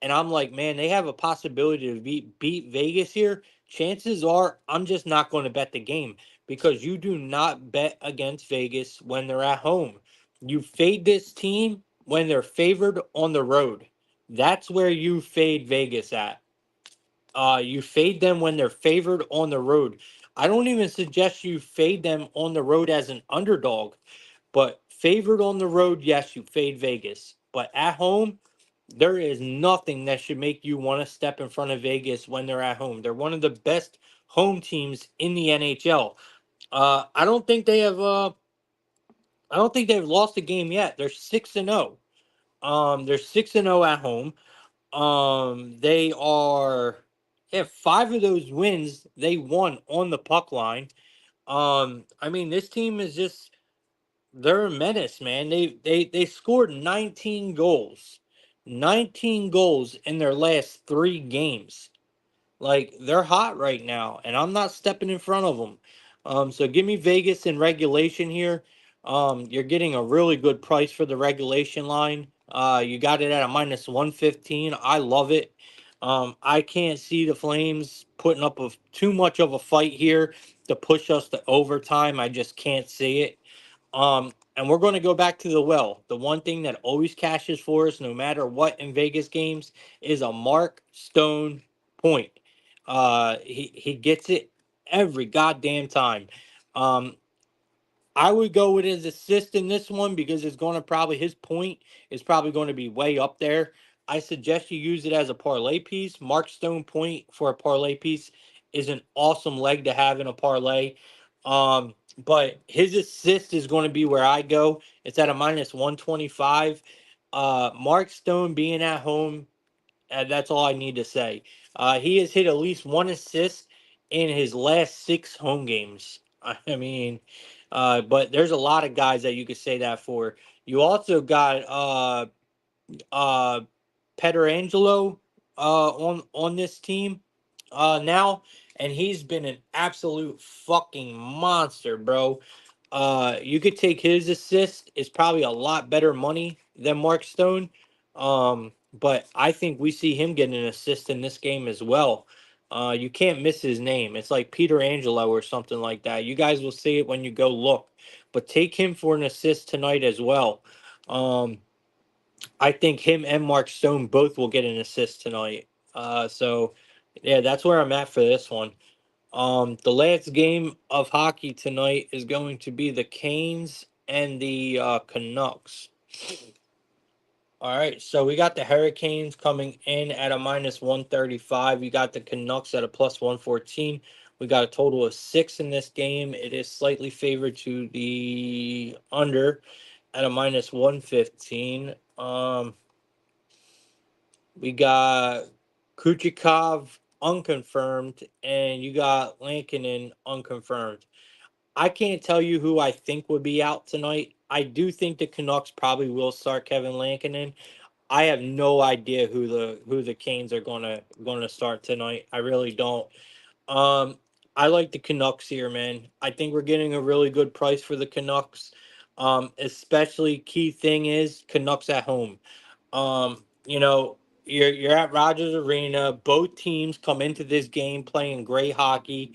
and I'm like, man, they have a possibility to beat Vegas here, chances are I'm just not going to bet the game because you do not bet against Vegas when they're at home. You fade this team when they're favored on the road. That's where you fade Vegas at. You fade them when they're favored on the road. I don't even suggest you fade them on the road as an underdog, but favored on the road, yes, you fade Vegas. But at home, there is nothing that should make you want to step in front of Vegas when they're at home. They're one of the best home teams in the NHL. I don't think they have. I don't think they've lost a game yet. They're 6-0. They're 6-0 at home. They are, yeah, 5 of those wins they won on the puck line. I mean, this team is just they're a menace, man. They scored 19 goals, 19 goals in their last 3 games. Like they're hot right now, and I'm not stepping in front of them. So give me Vegas in regulation here. You're getting a really good price for the regulation line. You got it at a -115. I love it. I can't see the Flames putting up of too much of a fight here to push us to overtime. I just can't see it. And we're going to go back to the well. The one thing that always cashes for us, no matter what in Vegas games, is a Mark Stone point. He gets it every goddamn time. Um, I would go with his assist in this one because it's going to probably his point is probably going to be way up there. I suggest you use it as a parlay piece. Mark Stone point for a parlay piece is an awesome leg to have in a parlay. But his assist is going to be where I go. It's at a -125. Mark Stone being at home, that's all I need to say. He has hit at least one assist in his last 6 home games. I mean, but there's a lot of guys that you could say that for. You also got uh Petrangelo on this team now, and he's been an absolute fucking monster, bro. You could take his assist. It's probably a lot better money than Mark Stone. But I think we see him getting an assist in this game as well. You can't miss his name. It's like Peter Angelo or something like that. You guys will see it when you go look. But take him for an assist tonight as well. Um, I think him and Mark Stone both will get an assist tonight. So yeah, that's where I'm at for this one. The last game of hockey tonight is going to be the Canes and the Canucks. All right, so we got the Hurricanes coming in at a -135. We got the Canucks at a +114. We got a total of 6 in this game. It is slightly favored to the under at a -115. We got Kuchikov unconfirmed, and you got Lankinen unconfirmed. I can't tell you who I think would be out tonight. I do think the Canucks probably will start Kevin Lankinen. I have no idea who the Canes are gonna start tonight. I really don't. Um, I like the Canucks here, man. I think we're getting a really good price for the Canucks. Especially key thing is Canucks at home. You're at Rogers Arena. Both teams come into this game playing great hockey.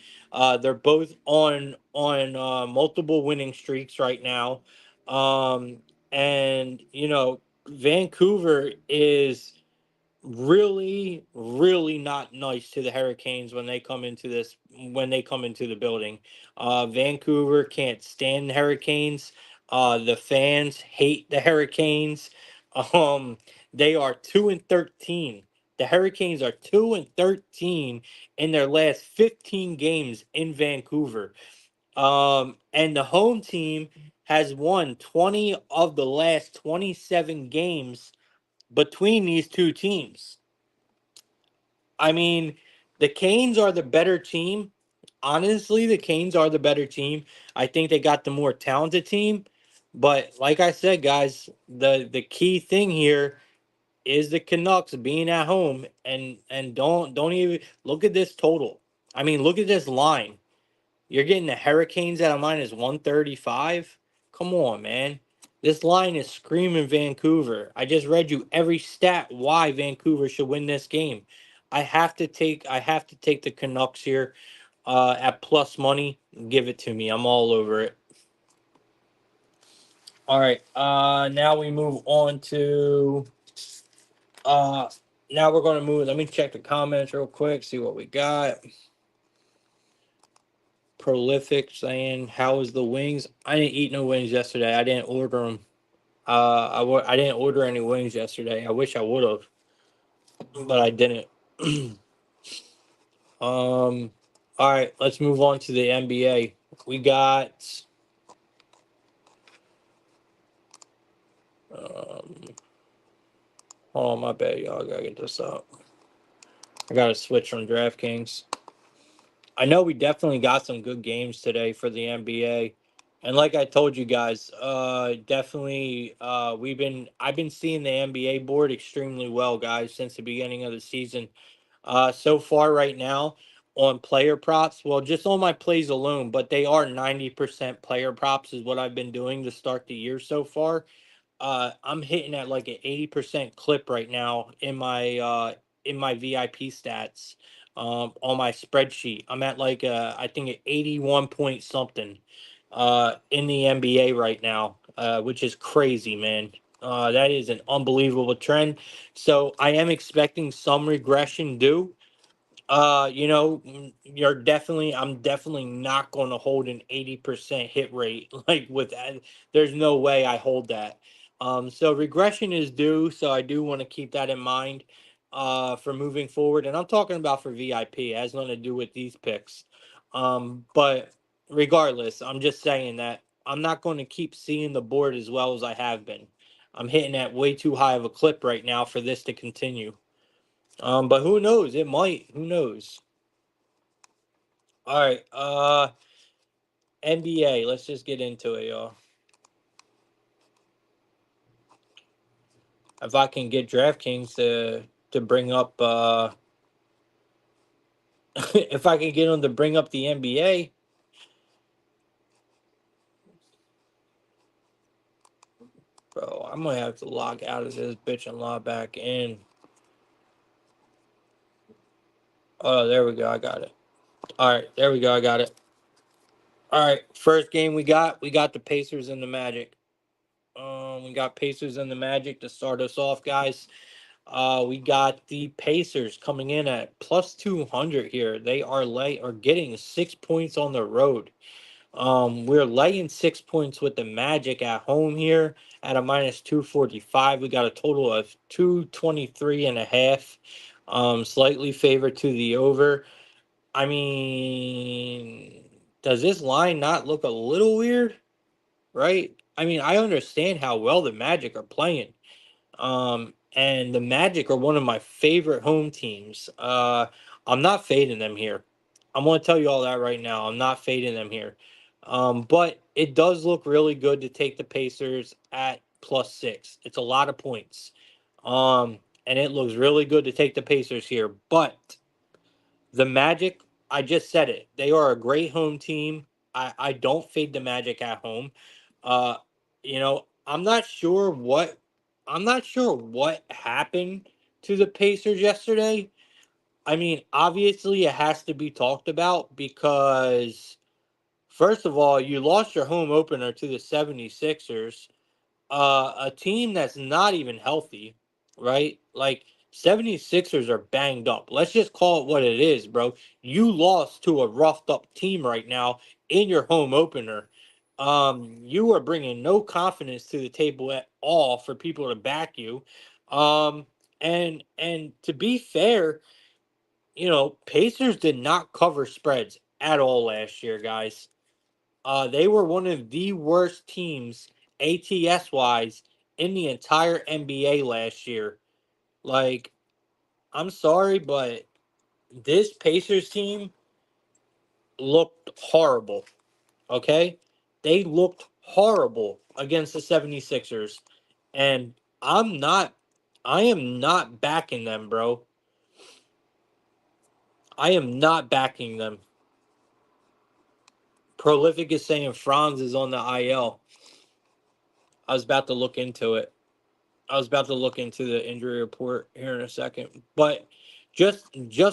They're both on multiple winning streaks right now. And Vancouver is really, really not nice to the Hurricanes when they come into the building. Vancouver can't stand the Hurricanes. The fans hate the Hurricanes. Um, they are 2-13. The Hurricanes are 2-13 in their last 15 games in Vancouver. And the home team has won 20 of the last 27 games between these two teams. I mean, the Canes are the better team. Honestly, the Canes are the better team. I think they got the more talented team. But like I said, guys, the key thing here is the Canucks being at home, and don't even look at this total. I mean, look at this line. You're getting the Hurricanes at a minus 135. Come on, man. This line is screaming Vancouver. I just read you every stat why Vancouver should win this game. I have to take the Canucks here at plus money. Give it to me. I'm all over it. All right. Now we move on to uh now we're gonna move. Let me check the comments real quick, see what we got. Prolific saying, "How was the wings?" I didn't eat no wings yesterday. I didn't order them. I didn't order any wings yesterday. I wish I would have, but I didn't. All right, let's move on to the NBA. We got. Hold on, my bad, y'all. I gotta get this up. I gotta switch from DraftKings. I know we definitely got some good games today for the NBA. And like I told you guys, definitely I've been seeing the NBA board extremely well, guys, since the beginning of the season. So far right now on player props, well, just on my plays alone, but they are 90% player props is what I've been doing to start the year so far. I'm hitting at like an 80% clip right now in my VIP stats on my spreadsheet. I'm at like I think at 81 point something in the NBA right now, which is crazy, man. That is an unbelievable trend. So I am expecting some regression due. I'm definitely not going to hold an 80% hit rate. Like with that, there's no way I hold that. So regression is due. So I do want to keep that in mind for moving forward. And I'm talking about for VIP. It has nothing to do with these picks. But regardless, I'm just saying that I'm not going to keep seeing the board as well as I have been. I'm hitting at way too high of a clip right now for this to continue. But who knows? It might. Who knows? All right. NBA. Let's just get into it, y'all. If I can get DraftKings to bring up, if I can get them to bring up the NBA, bro, I'm gonna have to log out of this bitch and log back in. Oh, there we go. I got it. All right, there we go. I got it. All right, first game we got the Pacers and the Magic. We got Pacers and the Magic to start us off, guys. We got the Pacers coming in at plus 200 here. They are getting 6 points on the road. We're laying 6 points with the Magic at home here at a minus 245. We got a total of 223 and a half. Slightly favored to the over. I mean, does this line not look a little weird? Right? I mean, I understand how well the Magic are playing. And the Magic are one of my favorite home teams. I'm not fading them here. I'm going to tell you all that right now. I'm not fading them here. But it does look really good to take the Pacers at plus 6. It's a lot of points. And it looks really good to take the Pacers here. But the Magic, I just said it. They are a great home team. I don't fade the Magic at home. Uh, I'm not sure what happened to the Pacers yesterday. I mean, obviously it has to be talked about because first of all, you lost your home opener to the 76ers, a team that's not even healthy, right? Like 76ers are banged up. Let's just call it what it is, bro. You lost to a roughed up team right now in your home opener. You are bringing no confidence to the table at all for people to back you. Um, and to be fair, Pacers did not cover spreads at all last year, guys. They were one of the worst teams ATS wise in the entire NBA last year. Like, I'm sorry, but this Pacers team looked horrible. Okay? They looked horrible against the 76ers. And I'm not I am not backing them, bro. I am not backing them. Prolific is saying Franz is on the IL. I was about to look into it. I was about to look into the injury report here in a second. But just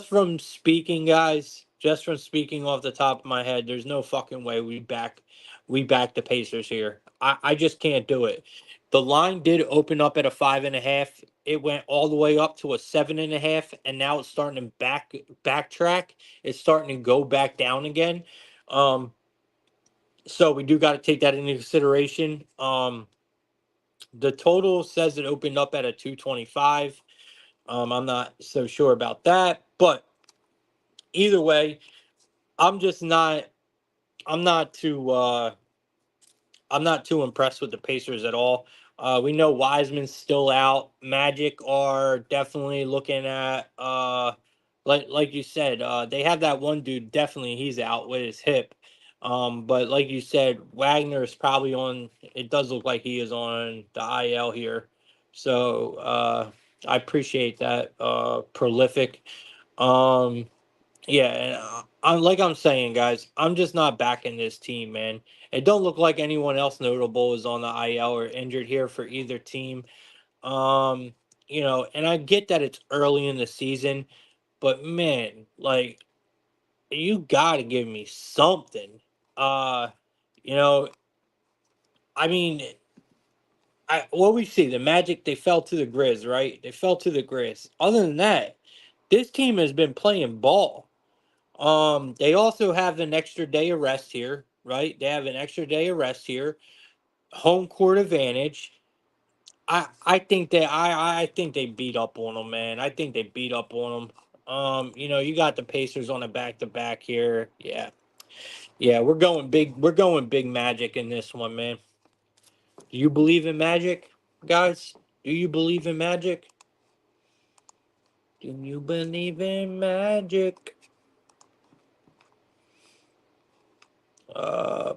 from speaking, guys, just from speaking off the top of my head, there's no fucking way we back the Pacers here. I just can't do it. The line did open up at a 5.5. It went all the way up to a 7.5, and now it's starting to backtrack. It's starting to go back down again. Um, so we do got to take that into consideration. The total says it opened up at a 225. I'm not so sure about that, but either way, I'm just not. I'm not too. I'm not too impressed with the Pacers at all. We know Wiseman's still out. Magic are definitely looking at. Like you said, they have that one dude. Definitely, he's out with his hip. But like you said, Wagner is probably on. It does look like he is on the IL here. So I appreciate that. Prolific. Um, yeah, and I'm saying, guys, I'm just not backing this team, man. It don't look like anyone else notable is on the IL or injured here for either team. Um, and I get that it's early in the season, but man, like you gotta give me something. Uh, you know, I mean, what we see, the Magic, they fell to the Grizz, right? They fell to the Grizz. Other than that, this team has been playing ball. They also have an extra day of rest here, right? They have an extra day of rest here. Home court advantage. I think they beat up on them, man. I think they beat up on them. You got the Pacers on a back to back here. Yeah. Yeah, we're going big. We're going big Magic in this one, man. Do you believe in Magic, guys? Do you believe in Magic? Do you believe in Magic? I'm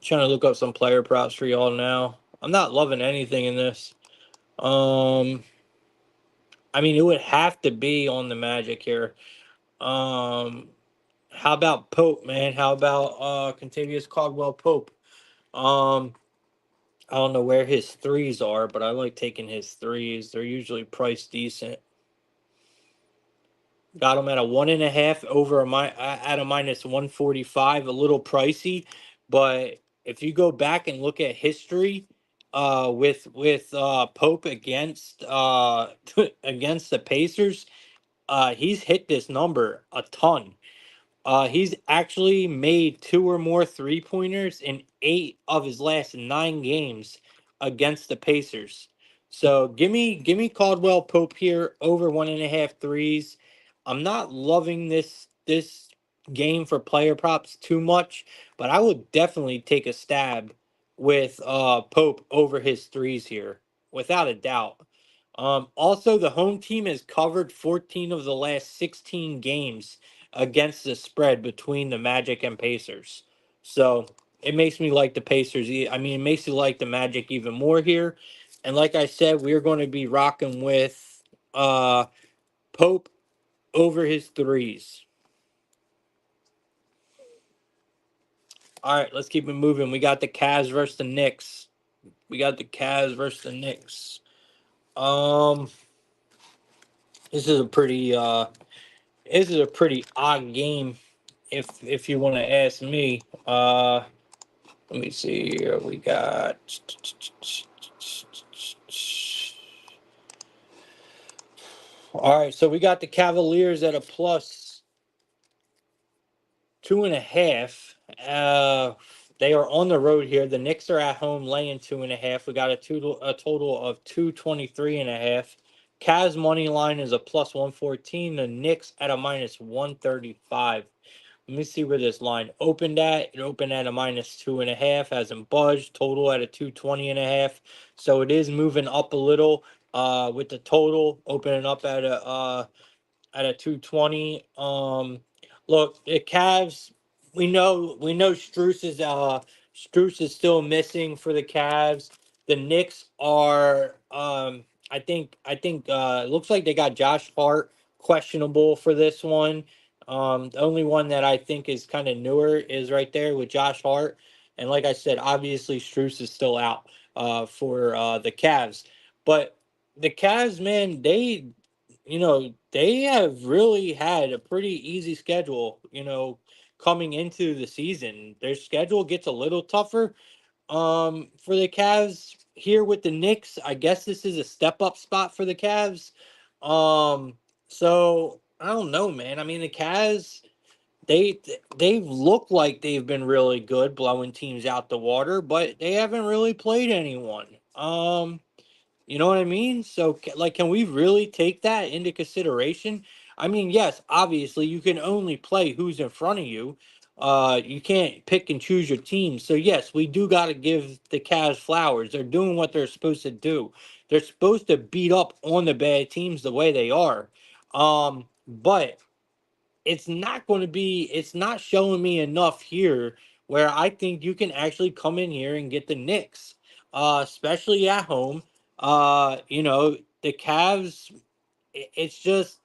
trying to look up some player props for y'all now. I'm not loving anything in this. Um, I mean, it would have to be on the Magic here. Um, how about Pope, man? How about Contavious Caldwell Pope? Um, I don't know where his threes are, but I like taking his threes. They're usually priced decent. Got him at a 1.5 over at a minus 145, a little pricey, but if you go back and look at history, with Pope against against the Pacers, he's hit this number a ton. He's actually made two or more 3-pointers in 8 of his last 9 games against the Pacers. So give me Caldwell Pope here over 1.5 threes. I'm not loving this game for player props too much, but I would definitely take a stab with Pope over his threes here, without a doubt. Also, the home team has covered 14 of the last 16 games against the spread between the Magic and Pacers. So it makes me like the Pacers. I mean, it makes me like the Magic even more here. And like I said, we're going to be rocking with Pope over his threes. All right, let's keep it moving. We got the Cavs versus the Knicks. We got the Cavs versus the Knicks. Um, this is a pretty odd game, if you want to ask me. Let me see here. We got. All right, so we got the Cavaliers at a plus 2.5. They are on the road here. The Knicks are at home laying 2.5. We got a total of 223.5. Cavs money line is a plus 114. The Knicks at a minus 135. Let me see where this line opened at. It opened at a -2.5, hasn't budged. Total at a 220.5. So it is moving up a little. With the total opening up at a 220. Look, the Cavs. We know Struce is still missing for the Cavs. The Knicks are. I think it looks like they got Josh Hart questionable for this one. The only one that I think is kind of newer is right there with Josh Hart. And like I said, obviously Struce is still out for the Cavs. But the Cavs, man, they have really had a pretty easy schedule, coming into the season. Their schedule gets a little tougher for the Cavs here with the Knicks. I guess this is a step up spot for the Cavs. Um so I don't know, man. I mean, the Cavs, they they've looked like they've been really good blowing teams out the water, but they haven't really played anyone. You know what I mean? So, like, can we really take that into consideration? I mean, yes, obviously, you can only play who's in front of you. You can't pick and choose your team. So, yes, we do got to give the Cavs flowers. They're doing what they're supposed to do. They're supposed to beat up on the bad teams the way they are. But it's not showing me enough here where I think you can actually come in here and get the Knicks, especially at home. The Cavs, it's just,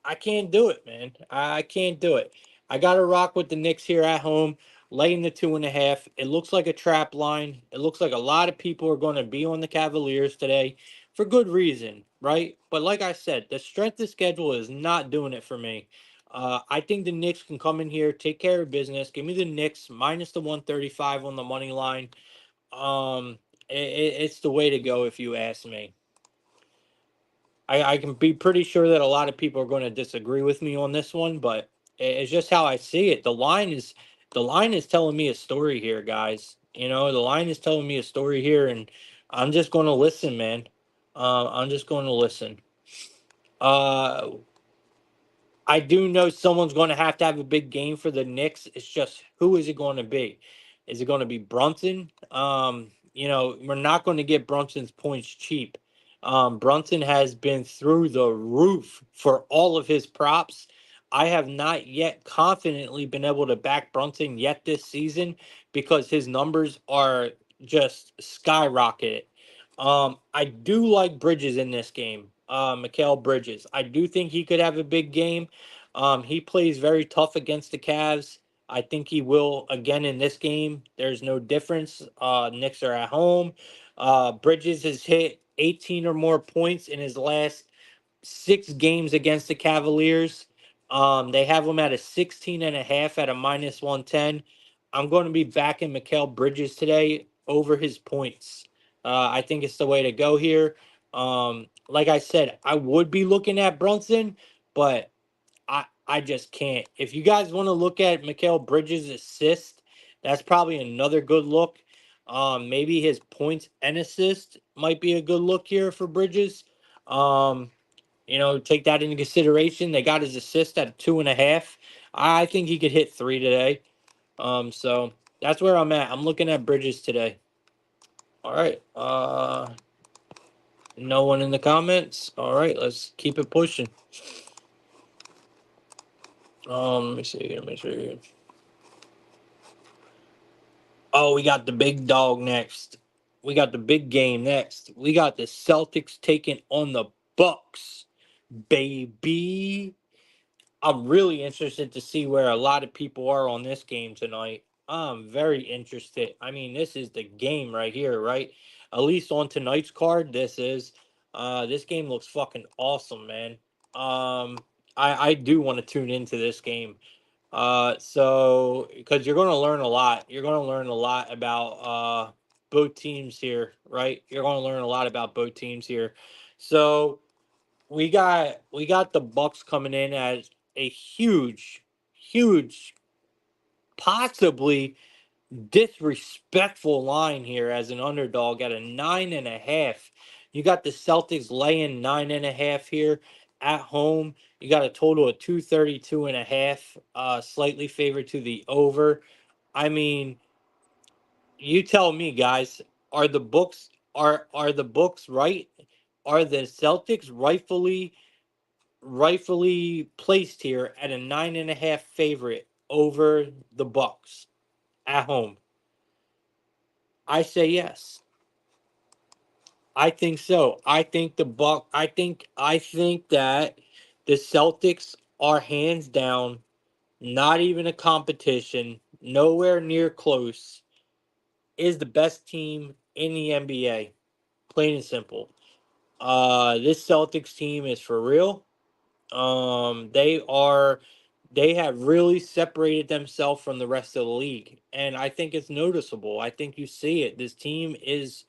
I can't do it, man. I can't do it. I got to rock with the Knicks here at home, laying the 2.5. It looks like a trap line. It looks like a lot of people are going to be on the Cavaliers today for good reason, right? But like I said, the strength of schedule is not doing it for me. I think the Knicks can come in here, take care of business. Give me the Knicks minus the 135 on the money line. It's the way to go if you ask me. I can be pretty sure that a lot of people are going to disagree with me on this one, but it's just how I see it. The line is telling me a story here, guys. The line is telling me a story here, and I'm just going to listen, man. I'm just going to listen. Uh, I do know someone's going to have a big game for the Knicks. It's just, who is it going to be? Is it going to be Brunson? We're not going to get Brunson's points cheap. Brunson has been through the roof for all of his props. I have not yet confidently been able to back Brunson yet this season because his numbers are just skyrocketed. I do like Bridges in this game. Mikal Bridges. I do think he could have a big game. He plays very tough against the Cavs. I think he will again in this game. There's no difference. Knicks are at home. Bridges has hit 18 or more points in his last 6 games against the Cavaliers. They have him at a 16.5 at a -110. I'm going to be backing Mikal Bridges today over his points. I think it's the way to go here. Like I said, I would be looking at Brunson, but I just can't. If you guys want to look at Mikal Bridges' assist, that's probably another good look. Maybe his points and assist might be a good look here for Bridges. Um, take that into consideration. They got his assist at 2.5. I think he could hit 3 today. So that's where I'm at. I'm looking at Bridges today. All right. No one in the comments. All right, let's keep it pushing. Let me see. Let me see. Oh, we got the big dog next. We got the big game next. We got the Celtics taking on the Bucks, baby. I'm really interested to see where a lot of people are on this game tonight. I'm very interested. I mean, this is the game right here, right? At least on tonight's card, this is. This game looks fucking awesome, man. I do want to tune into this game. So because you're going to learn a lot. You're going to learn a lot about both teams here, right? You're going to learn a lot about both teams here. So we got the Bucks coming in as a huge, possibly disrespectful line here as an underdog at a 9.5. You got the Celtics laying 9.5 here. at home. You got a total of 232.5, slightly favored to the over. I mean, you tell me, guys, are the books are the books right? Are the Celtics rightfully placed here at a 9.5 favorite over the Bucks at home? I say yes. I think so. I think that the Celtics are hands down not even a competition, nowhere near close, is the best team in the NBA. Plain and simple. This Celtics team is for real. They have really separated themselves from the rest of the league, and I think it's noticeable. I think you see it. This team is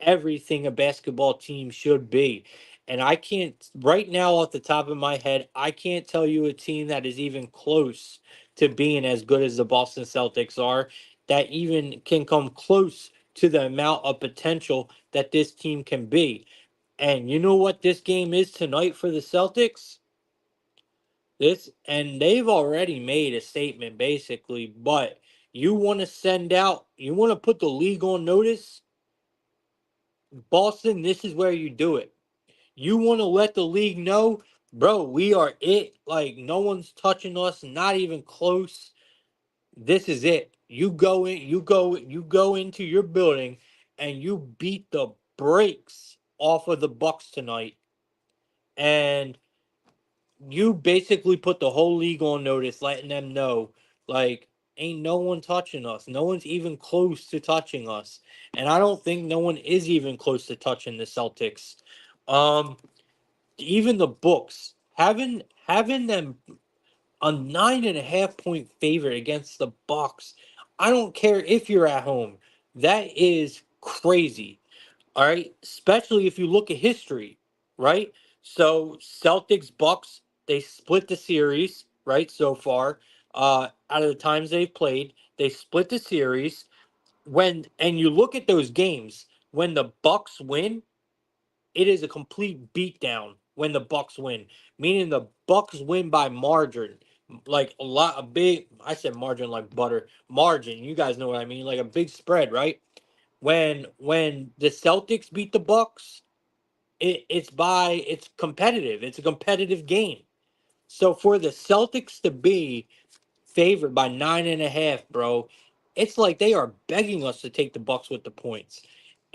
everything a basketball team should be. And I can't, right now, off the top of my head, I can't tell you a team that is even close to being as good as the Boston Celtics are, that even can come close to the amount of potential that this team can be. And you know what this game is tonight for the Celtics? And they've already made a statement basically, but you want to put the league on notice. Boston, this is where you do it. You want to let the league know, bro, we are it. Like, no one's touching us, not even close. This is it. You go into your building and you beat the brakes off of the Bucks tonight. And you basically put the whole league on notice, letting them know, like, ain't no one touching us. No one's even close to touching us. And I don't think no one is even close to touching the Celtics. Um, Even the books having them a 9.5 point favorite against the Bucks. I don't care if you're at home. That is crazy. All right, especially if you look at history, right? So Celtics Bucks, they split the series, right? So far, out of the times they've played, they split the series. And you look at those games when the Bucks win, it is a complete beatdown when the Bucks win, meaning the Bucks win by margin, like a big. I said margin like butter, margin. You guys know what I mean, like a big spread, right? When the Celtics beat the Bucks, it's competitive. It's a competitive game. So for the Celtics to be favored by 9.5, bro, it's like they are begging us to take the Bucks with the points.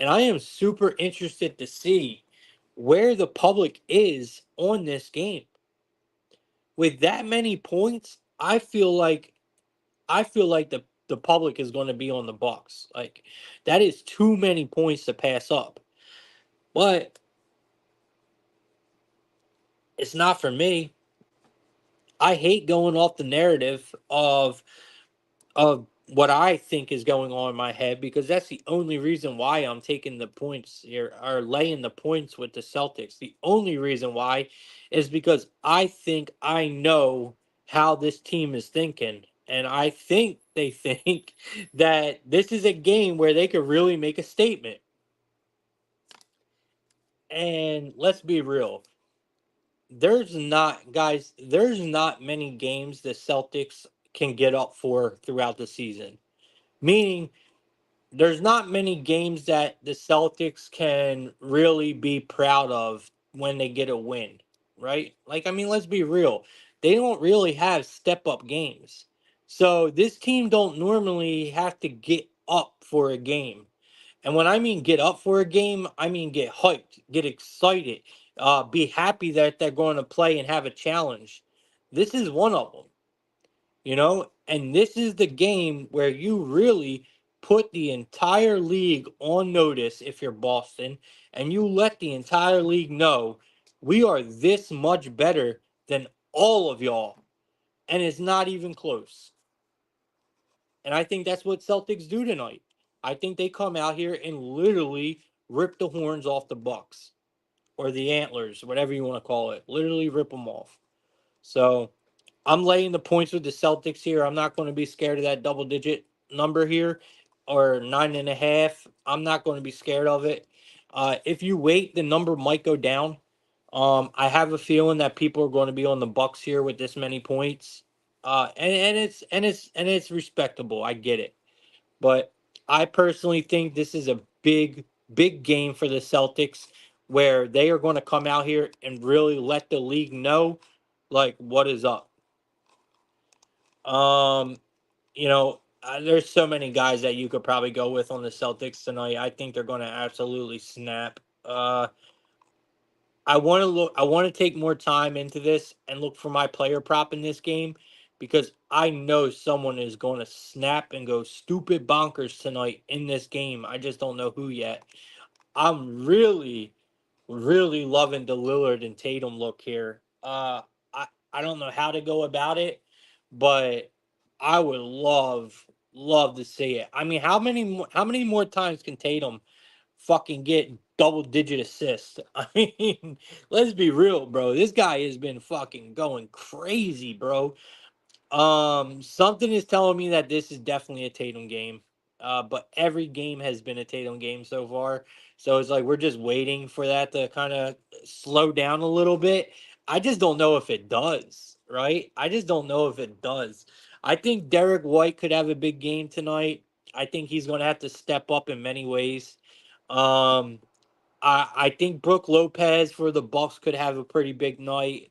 And I am super interested to see where the public is on this game. With that many points, I feel like the public is going to be on the Bucks. Like, that is too many points to pass up. But it's not for me. I hate going off the narrative of what I think is going on in my head, because that's the only reason why I'm taking the points here, or laying the points with the Celtics. The only reason why is because I think I know how this team is thinking. And I think they think that this is a game where they could really make a statement. And let's be real. There's not many games the Celtics can get up for throughout the season. Meaning, there's not many games that the Celtics can really be proud of when they get a win, right? Like, I mean, let's be real. They don't really have step up games. So this team don't normally have to get up for a game. And when I mean get up for a game, I mean get hyped, get excited, be happy that they're going to play and have a challenge. This is one of them, and this is the game where you really put the entire league on notice if you're Boston, and you let the entire league know we are this much better than all of y'all, and it's not even close. And I think that's what Celtics do tonight. I think they come out here and literally rip the horns off the Bucks, or the antlers, whatever you want to call it. Literally rip them off. So I'm laying the points with the Celtics here. I'm not going to be scared of that double digit number here, or 9.5. I'm not going to be scared of it. If you wait, the number might go down. I have a feeling that people are going to be on the Bucks here with this many points. And it's respectable. I get it. But I personally think this is a big game for the Celtics where they are going to come out here and really let the league know like what is up. Um, there's so many guys that you could probably go with on the Celtics tonight. I think they're going to absolutely snap. I want to look. I want to take more time into this and look for my player prop in this game because I know someone is going to snap and go stupid bonkers tonight in this game. I just don't know who yet. I'm really loving the Lillard and Tatum look here. I don't know how to go about it, but I would love to see it. I mean, how many more times can Tatum fucking get double digit assists? I mean, let's be real, bro. This guy has been fucking going crazy, bro. Something is telling me that this is definitely a Tatum game. But every game has been a Tatum game so far. So it's like we're just waiting for that to kind of slow down a little bit. I just don't know if it does, right? I just don't know if it does. I think Derek White could have a big game tonight. I think he's going to have to step up in many ways. Um, I think Brooke Lopez for the Bucks could have a pretty big night.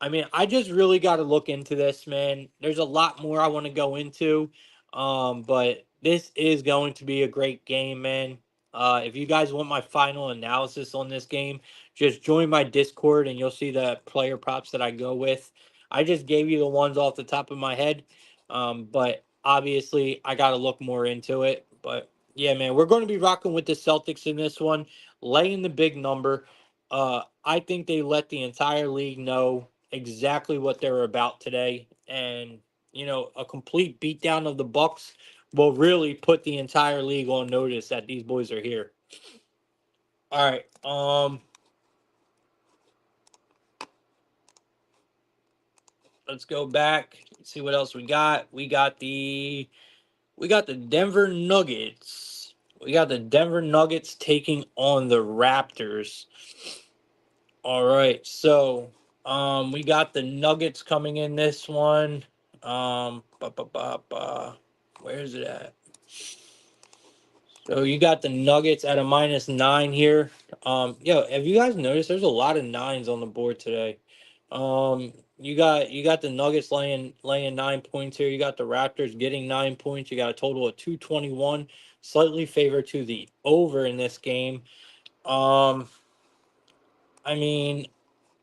I mean, I just really got to look into this, man. There's a lot more I want to go into, but this is going to be a great game, man. If you guys want my final analysis on this game, just join my Discord and you'll see the player props that I go with. I just gave you the ones off the top of my head, but obviously I got to look more into it. But yeah, man, we're going to be rocking with the Celtics in this one, laying the big number. I think they let the entire league know exactly what they're about today, and a complete beatdown of the Bucks will really put the entire league on notice that these boys are here. All right, let's go back, see what else we got. We got the Denver Nuggets. We got the Denver Nuggets taking on the Raptors. All right, so we got the Nuggets coming in this one. Where is it at? So you got the Nuggets at a -9 here. Have you guys noticed there's a lot of nines on the board today? You got the Nuggets laying 9 points here. You got the Raptors getting 9 points. You got a total of 221, slightly favored to the over in this game. Um, I mean,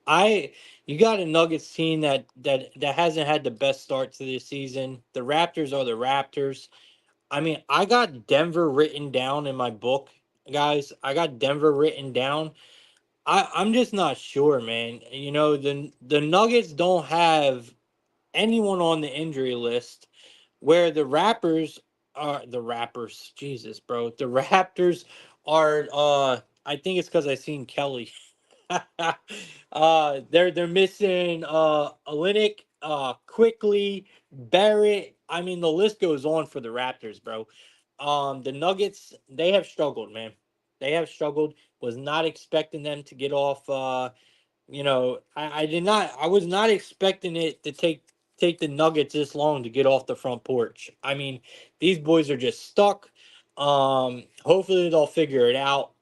I you got a Nuggets team that hasn't had the best start to this season. The Raptors are the Raptors. I mean, I got Denver written down in my book, guys. I got Denver written down. I'm just not sure, man. The Nuggets don't have anyone on the injury list, where the rappers. Jesus, bro, the Raptors are. I think it's because I seen Kelly. They're missing Olenek, quickly Barrett. I mean, the list goes on for the Raptors, bro. The Nuggets, they have struggled, man. They have struggled. Was not expecting them to get off. I was not expecting it to take the Nuggets this long to get off the front porch. I mean, these boys are just stuck. Hopefully they'll figure it out.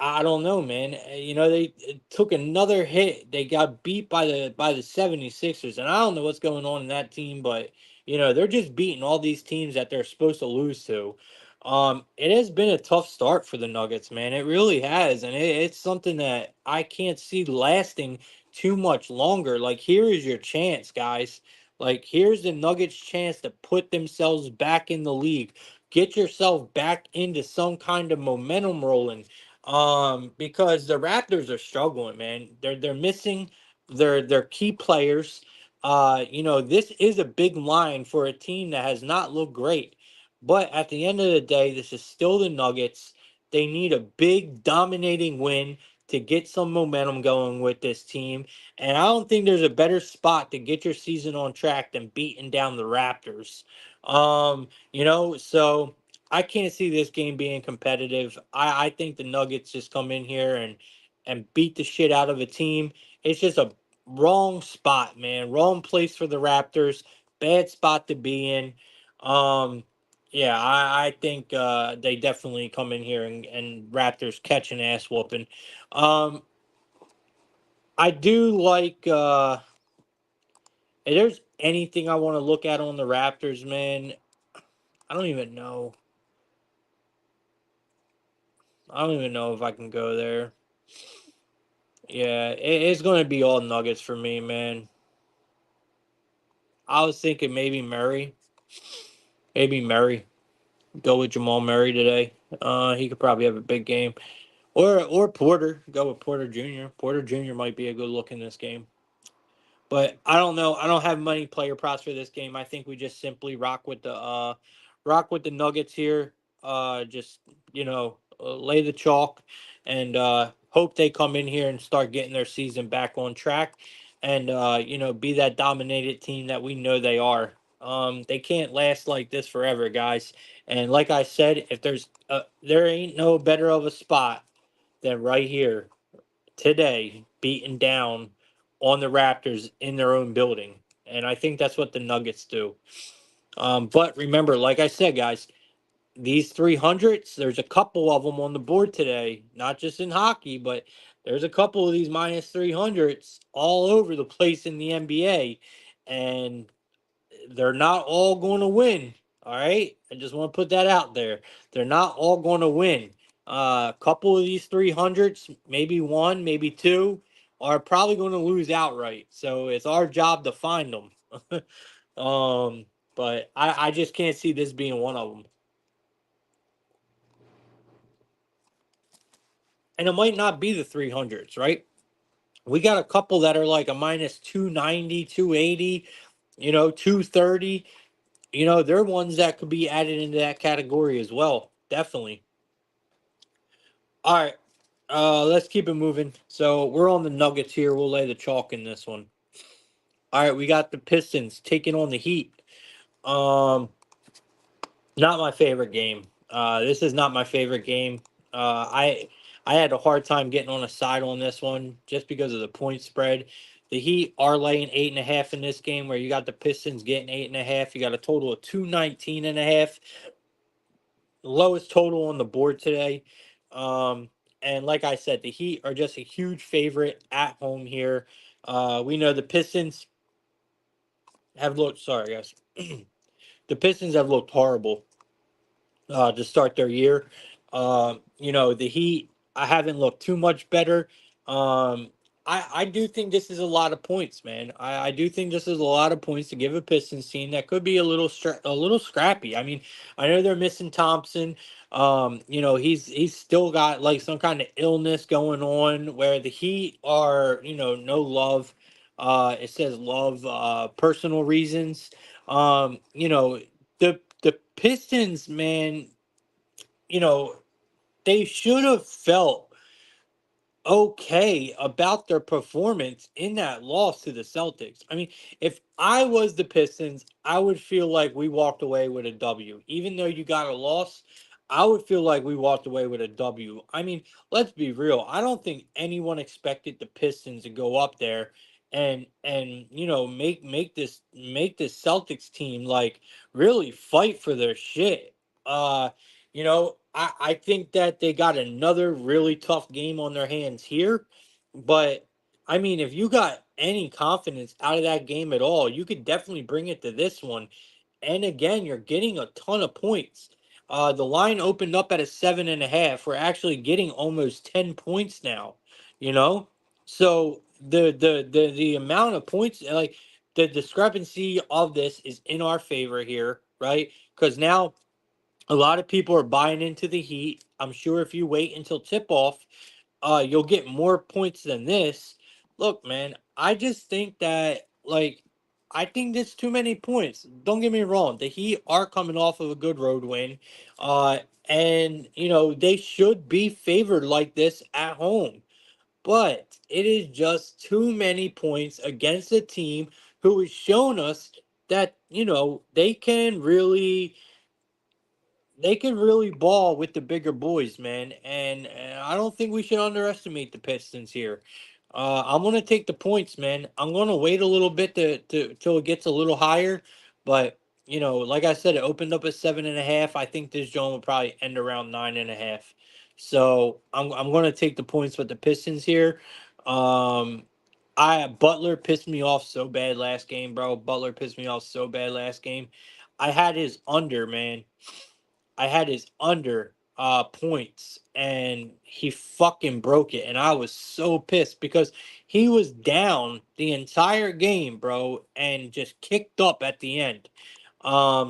I don't know, man. They took another hit. They got beat by the 76ers, and I don't know what's going on in that team, but they're just beating all these teams that they're supposed to lose to. It has been a tough start for the Nuggets, man. It really has, and it's something that I can't see lasting too much longer. Like, here is your chance, guys. Like, here's the Nuggets' chance to put themselves back in the league. Get yourself back into some kind of momentum rolling, because the Raptors are struggling, man. They're missing their key players. This is a big line for a team that has not looked great. But at the end of the day, this is still the Nuggets. They need a big dominating win to get some momentum going with this team. And I don't think there's a better spot to get your season on track than beating down the Raptors. So I can't see this game being competitive. I think the Nuggets just come in here and beat the shit out of a team. It's just a wrong spot, man. Wrong place for the Raptors. Bad spot to be in. Um, yeah, I think they definitely come in here and Raptors catch an ass whooping. Um, I do like if there's anything I want to look at on the Raptors, man, I don't even know. I don't even know if I can go there. Yeah, it's going to be all Nuggets for me, man. I was thinking maybe Murray. Maybe Murray. Go with Jamal Murray today. He could probably have a big game. Or Porter. Go with Porter Jr. Porter Jr. might be a good look in this game. But I don't know. I don't have many player props for this game. I think we just simply rock with the Nuggets here. Just lay the chalk and hope they come in here and start getting their season back on track and be that dominated team that we know they are. They can't last like this forever, guys. And like I said, if there ain't no better of a spot than right here today beaten down on the Raptors in their own building. And I think that's what the Nuggets do. But remember, like I said, guys, these 300s, there's a couple of them on the board today, not just in hockey, but there's a couple of these minus 300s all over the place in the NBA. And they're not all going to win. All right. I just want to put that out there. They're not all going to win. A couple of these 300s, maybe one, maybe two, are probably going to lose outright. So it's our job to find them. But I just can't see this being one of them. And it might not be the 300s, right? We got a couple that are like a minus 290, 280, 230. They're ones that could be added into that category as well. Definitely. All right. Let's keep it moving. So we're on the Nuggets here. We'll lay the chalk in this one. All right, we got the Pistons taking on the Heat. Um, Not my favorite game. This is not my favorite game. I had a hard time getting on a side on this one just because of the point spread. The Heat are laying 8.5 in this game, where you got the Pistons getting 8.5. You got a total of 219.5. Lowest total on the board today. And like I said, the Heat are just a huge favorite at home here. We know the Pistons have looked. Sorry, guys. The Pistons have looked horrible to start their year. The Heat, I haven't looked too much better. Um, I do think this is a lot of points, man. I do think this is a lot of points to give a Pistons team that could be a little scrappy. I mean, I know they're missing Thompson. He's still got like some kind of illness going on where the Heat are, no love. It says love, personal reasons. The Pistons, man, you know, they should have felt okay about their performance in that loss to the Celtics. I mean, if I was the Pistons, I would feel like we walked away with a W. Even though you got a loss, I would feel like we walked away with a W. I mean, let's be real. I don't think anyone expected the Pistons to go up there and make this Celtics team like really fight for their shit. I think that they got another really tough game on their hands here. But I mean, if you got any confidence out of that game at all, you could definitely bring it to this one. And again, you're getting a ton of points. The line opened up at a 7.5. We're actually getting almost 10 points now, you know? So the amount of points, like the discrepancy of this is in our favor here, right? Because now a lot of people are buying into the Heat. I'm sure if you wait until tip off, you'll get more points than this. Look, man, I just think that I think there's too many points. Don't get me wrong. The Heat are coming off of a good road win. Uh and they should be favored like this at home. But it is just too many points against a team who has shown us that, they can really they can really ball with the bigger boys, man. And I don't think we should underestimate the Pistons here. I'm gonna take the points, man. I'm gonna wait a little bit to till it gets a little higher, but like I said, it opened up at 7.5. I think this joint will probably end around 9.5. So I'm gonna take the points with the Pistons here. Um, I Butler pissed me off so bad last game, bro. Butler pissed me off so bad last game. I had his under, man. I had his under points and he fucking broke it and I was so pissed because he was down the entire game, bro, and just kicked up at the end. So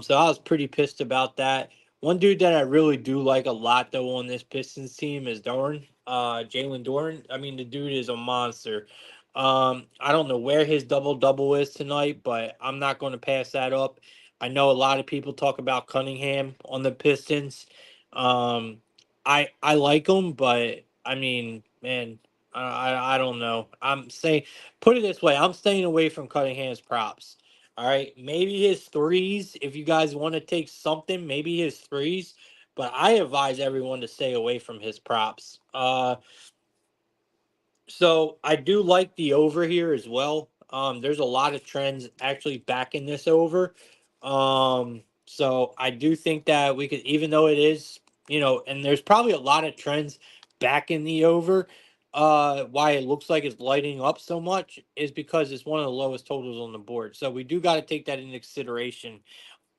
I was pretty pissed about that. One dude that I really do like a lot though on this Pistons team is Dorn, Jalen Dorn. I mean, the dude is a monster. I don't know where his double double is tonight, but I'm not going to pass that up. I know a lot of people talk about Cunningham on the Pistons. Um, I like him, but I mean, man, I don't know. I'm saying, put it this way, I'm staying away from Cunningham's props. All right, maybe his threes. If you guys want to take something, maybe his threes. But I advise everyone to stay away from his props. So I do like the over here as well. There's a lot of trends actually backing this over. So I do think that we could, even though it is, and there's probably a lot of trends backing the over. Why it looks like it's lighting up so much is because it's one of the lowest totals on the board. So we do got to take that into consideration.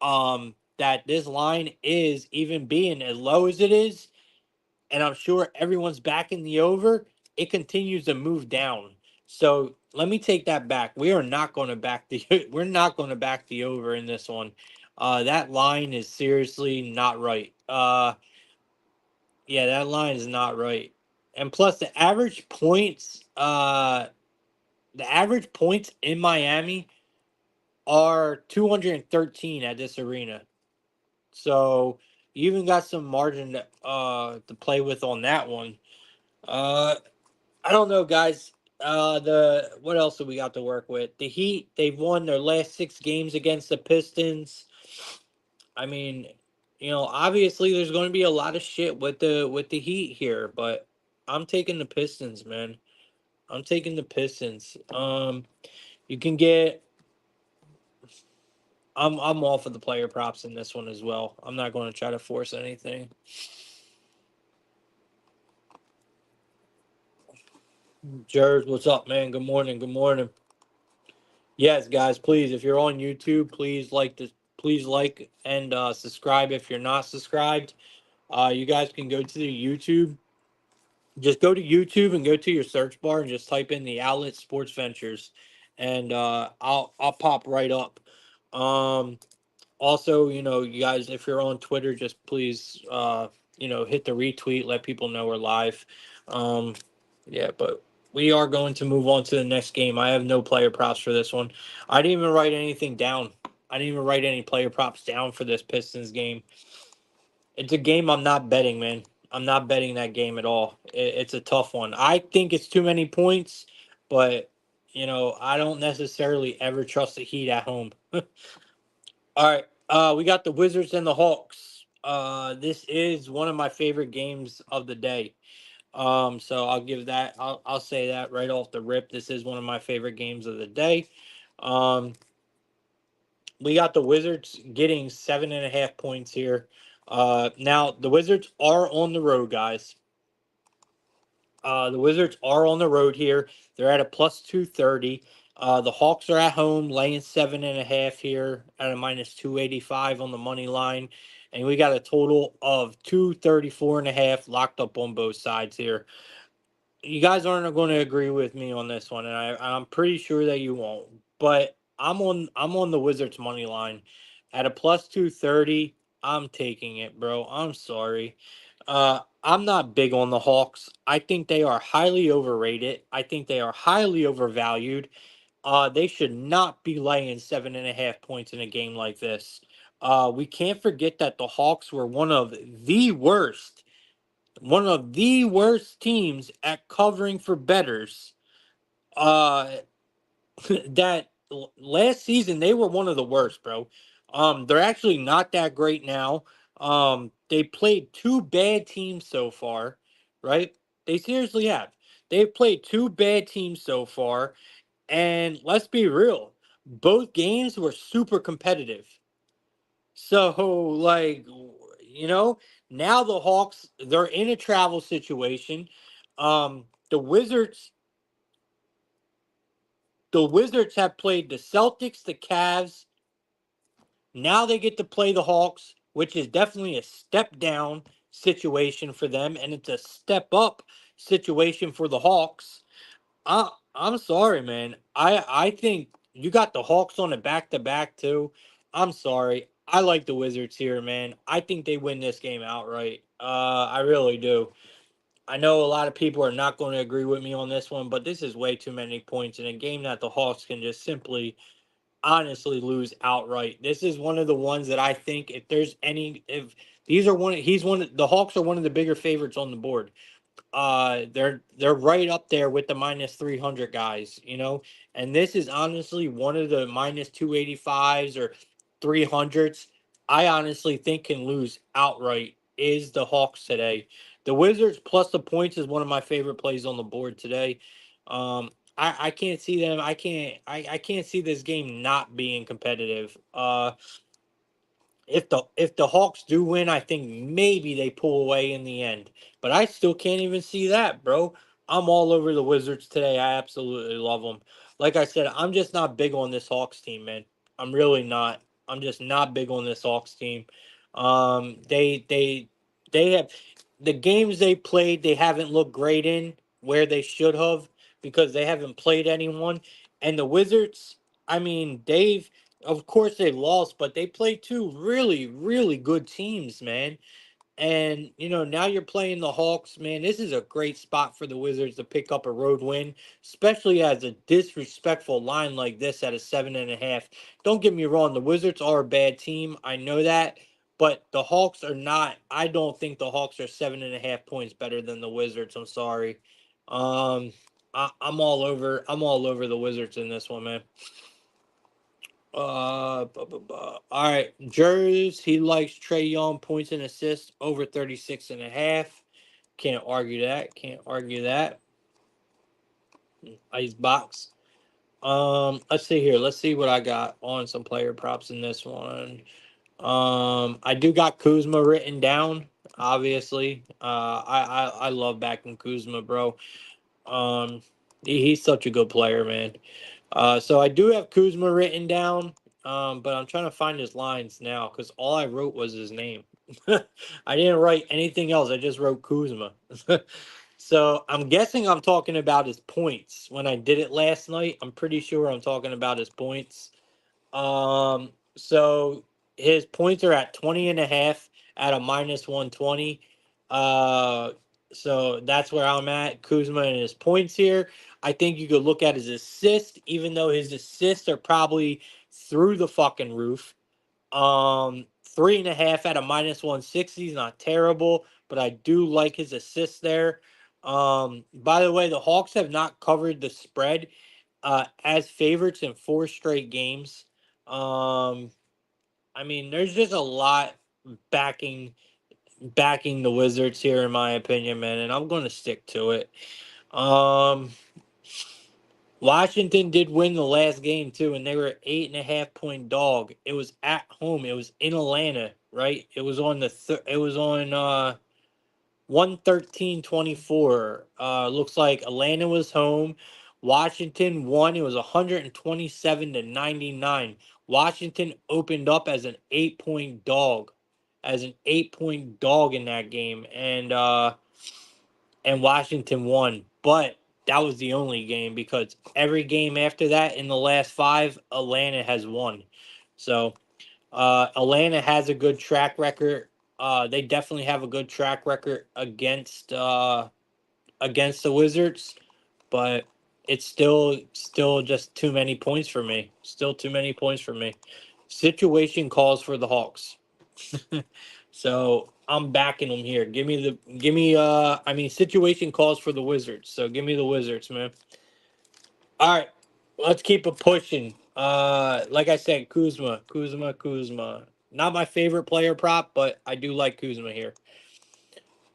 That this line is even being as low as it is, and I'm sure everyone's backing the over, it continues to move down. So let me take that back. We are not going to back the we're not going to back the over in this one. That line is seriously not right. Yeah, that line is not right. And plus the average points in Miami are 213 at this arena. So you even got some margin to play with on that one. Uh I don't know, guys. The what else do we got to work with? The Heat, they've won their last 6 games against the Pistons. I mean, obviously there's going to be a lot of shit with the Heat here, but I'm taking the Pistons, man. I'm taking the Pistons. You can get. I'm all for the player props in this one as well. I'm not going to try to force anything. Jared, what's up, man? Good morning. Good morning. Yes, guys, please, if you're on YouTube, please like and subscribe if you're not subscribed. You guys can go to the YouTube. Just go to YouTube and go to your search bar and just type in the Outlet Sports Ventures, and I'll pop right up. Um, Also, you guys, if you're on Twitter, just please hit the retweet, let people know we're live. Um, yeah, but we are going to move on to the next game. I have no player props for this one. I didn't even write anything down. I didn't even write any player props down for this Pistons game. It's a game I'm not betting, man. I'm not betting that game at all. It's a tough one. I think it's too many points, but I don't necessarily ever trust the Heat at home. All right. We got the Wizards and the Hawks. This is one of my favorite games of the day. So I'll give that. I'll say that right off the rip. This is one of my favorite games of the day. Um, we got the Wizards getting 7.5 points here. Now the Wizards are on the road, guys. The Wizards are on the road here. They're at a plus 230. The Hawks are at home, laying 7.5 here at a minus 285 on the money line. And we got a total of 234.5 locked up on both sides here. You guys aren't going to agree with me on this one, and I'm pretty sure that you won't. But I'm on the Wizards money line at a plus 230. I'm taking it, bro. I'm sorry. I'm not big on the Hawks. I think they are highly overrated. I think they are highly overvalued. They should not be laying 7.5 points in a game like this. We can't forget that the Hawks were one of the worst teams at covering for betters. Uh, that last season they were one of the worst, bro. They're actually not that great now. They played two bad teams so far, right? They seriously have. They've played two bad teams so far, and let's be real, both games were super competitive. So, like, now the Hawks, they're in a travel situation. The Wizards have played the Celtics, the Cavs. Now they get to play the Hawks, which is definitely a step down situation for them, and it's a step up situation for the Hawks. I'm sorry, man. I think you got the Hawks on a back to back too. I'm sorry. I like the Wizards here, man. I think they win this game outright. I really do. I know a lot of people are not going to agree with me on this one, but this is way too many points in a game that the Hawks can just simply honestly lose outright. This is one of the ones that I think if these are one he's one the Hawks are one of the bigger favorites on the board. They're right up there with the minus 300 guys, and this is honestly one of the minus 285s or 300s. I honestly think can lose outright is the Hawks today. The Wizards plus the points is one of my favorite plays on the board today. I can't see them. I can't see this game not being competitive. If the Hawks do win, I think maybe they pull away in the end. But I still can't even see that, bro. I'm all over the Wizards today. I absolutely love them. Like I said, I'm just not big on this Hawks team, man. I'm really not. I'm just not big on this Hawks team. They have the games they played. They haven't looked great in where they should have because they haven't played anyone. And the Wizards, I mean, of course they lost, but they played two really, really good teams, man. And now you're playing the Hawks, man. This is a great spot for the Wizards to pick up a road win, especially as a disrespectful line like this at a 7.5. Don't get me wrong, the Wizards are a bad team. I know that. But the Hawks are not. I don't think the Hawks are 7.5 points better than the Wizards. I'm sorry. Um, I'm all over. I'm all over the Wizards in this one, man. All right. Jers, he likes Trey Young points and assists over 36.5. Can't argue that. Can't argue that. Ice box. Let's see here. Let's see what I got on some player props in this one. I do got Kuzma written down. Obviously, I love backing Kuzma, bro. Um, he's such a good player, man. So I do have Kuzma written down, but I'm trying to find his lines now because all I wrote was his name. I didn't write anything else. I just wrote Kuzma. So I'm guessing I'm talking about his points. When I did it last night, I'm pretty sure I'm talking about his points. So his points are at 20.5 at a minus 120. Uh, so that's where I'm at. Kuzma and his points here. I think you could look at his assist, even though his assists are probably through the fucking roof. 3.5 at a minus 160 is not terrible, but I do like his assists there. By the way, the Hawks have not covered the spread as favorites in 4 straight games. Um, I mean, there's just a lot backing backing the Wizards here, in my opinion, man, and I'm going to stick to it. Um, Washington did win the last game too, and they were 8.5 point dog. It was at home. It was in Atlanta, right? It was on it was on 113-24. Looks like Atlanta was home. Washington won. It was 127-99. Washington opened up as an 8 point dog, in that game, and Washington won. But that was the only game because every game after that in the last five, Atlanta has won. So Atlanta has a good track record. They definitely have a good track record against the Wizards, but it's still just too many points for me. Still too many points for me. Situation calls for the Hawks. So I'm backing them here. I mean situation calls for the Wizards. So give me the Wizards, man. All right. Let's keep it pushing. Like I said, Kuzma. Not my favorite player prop, but I do like Kuzma here.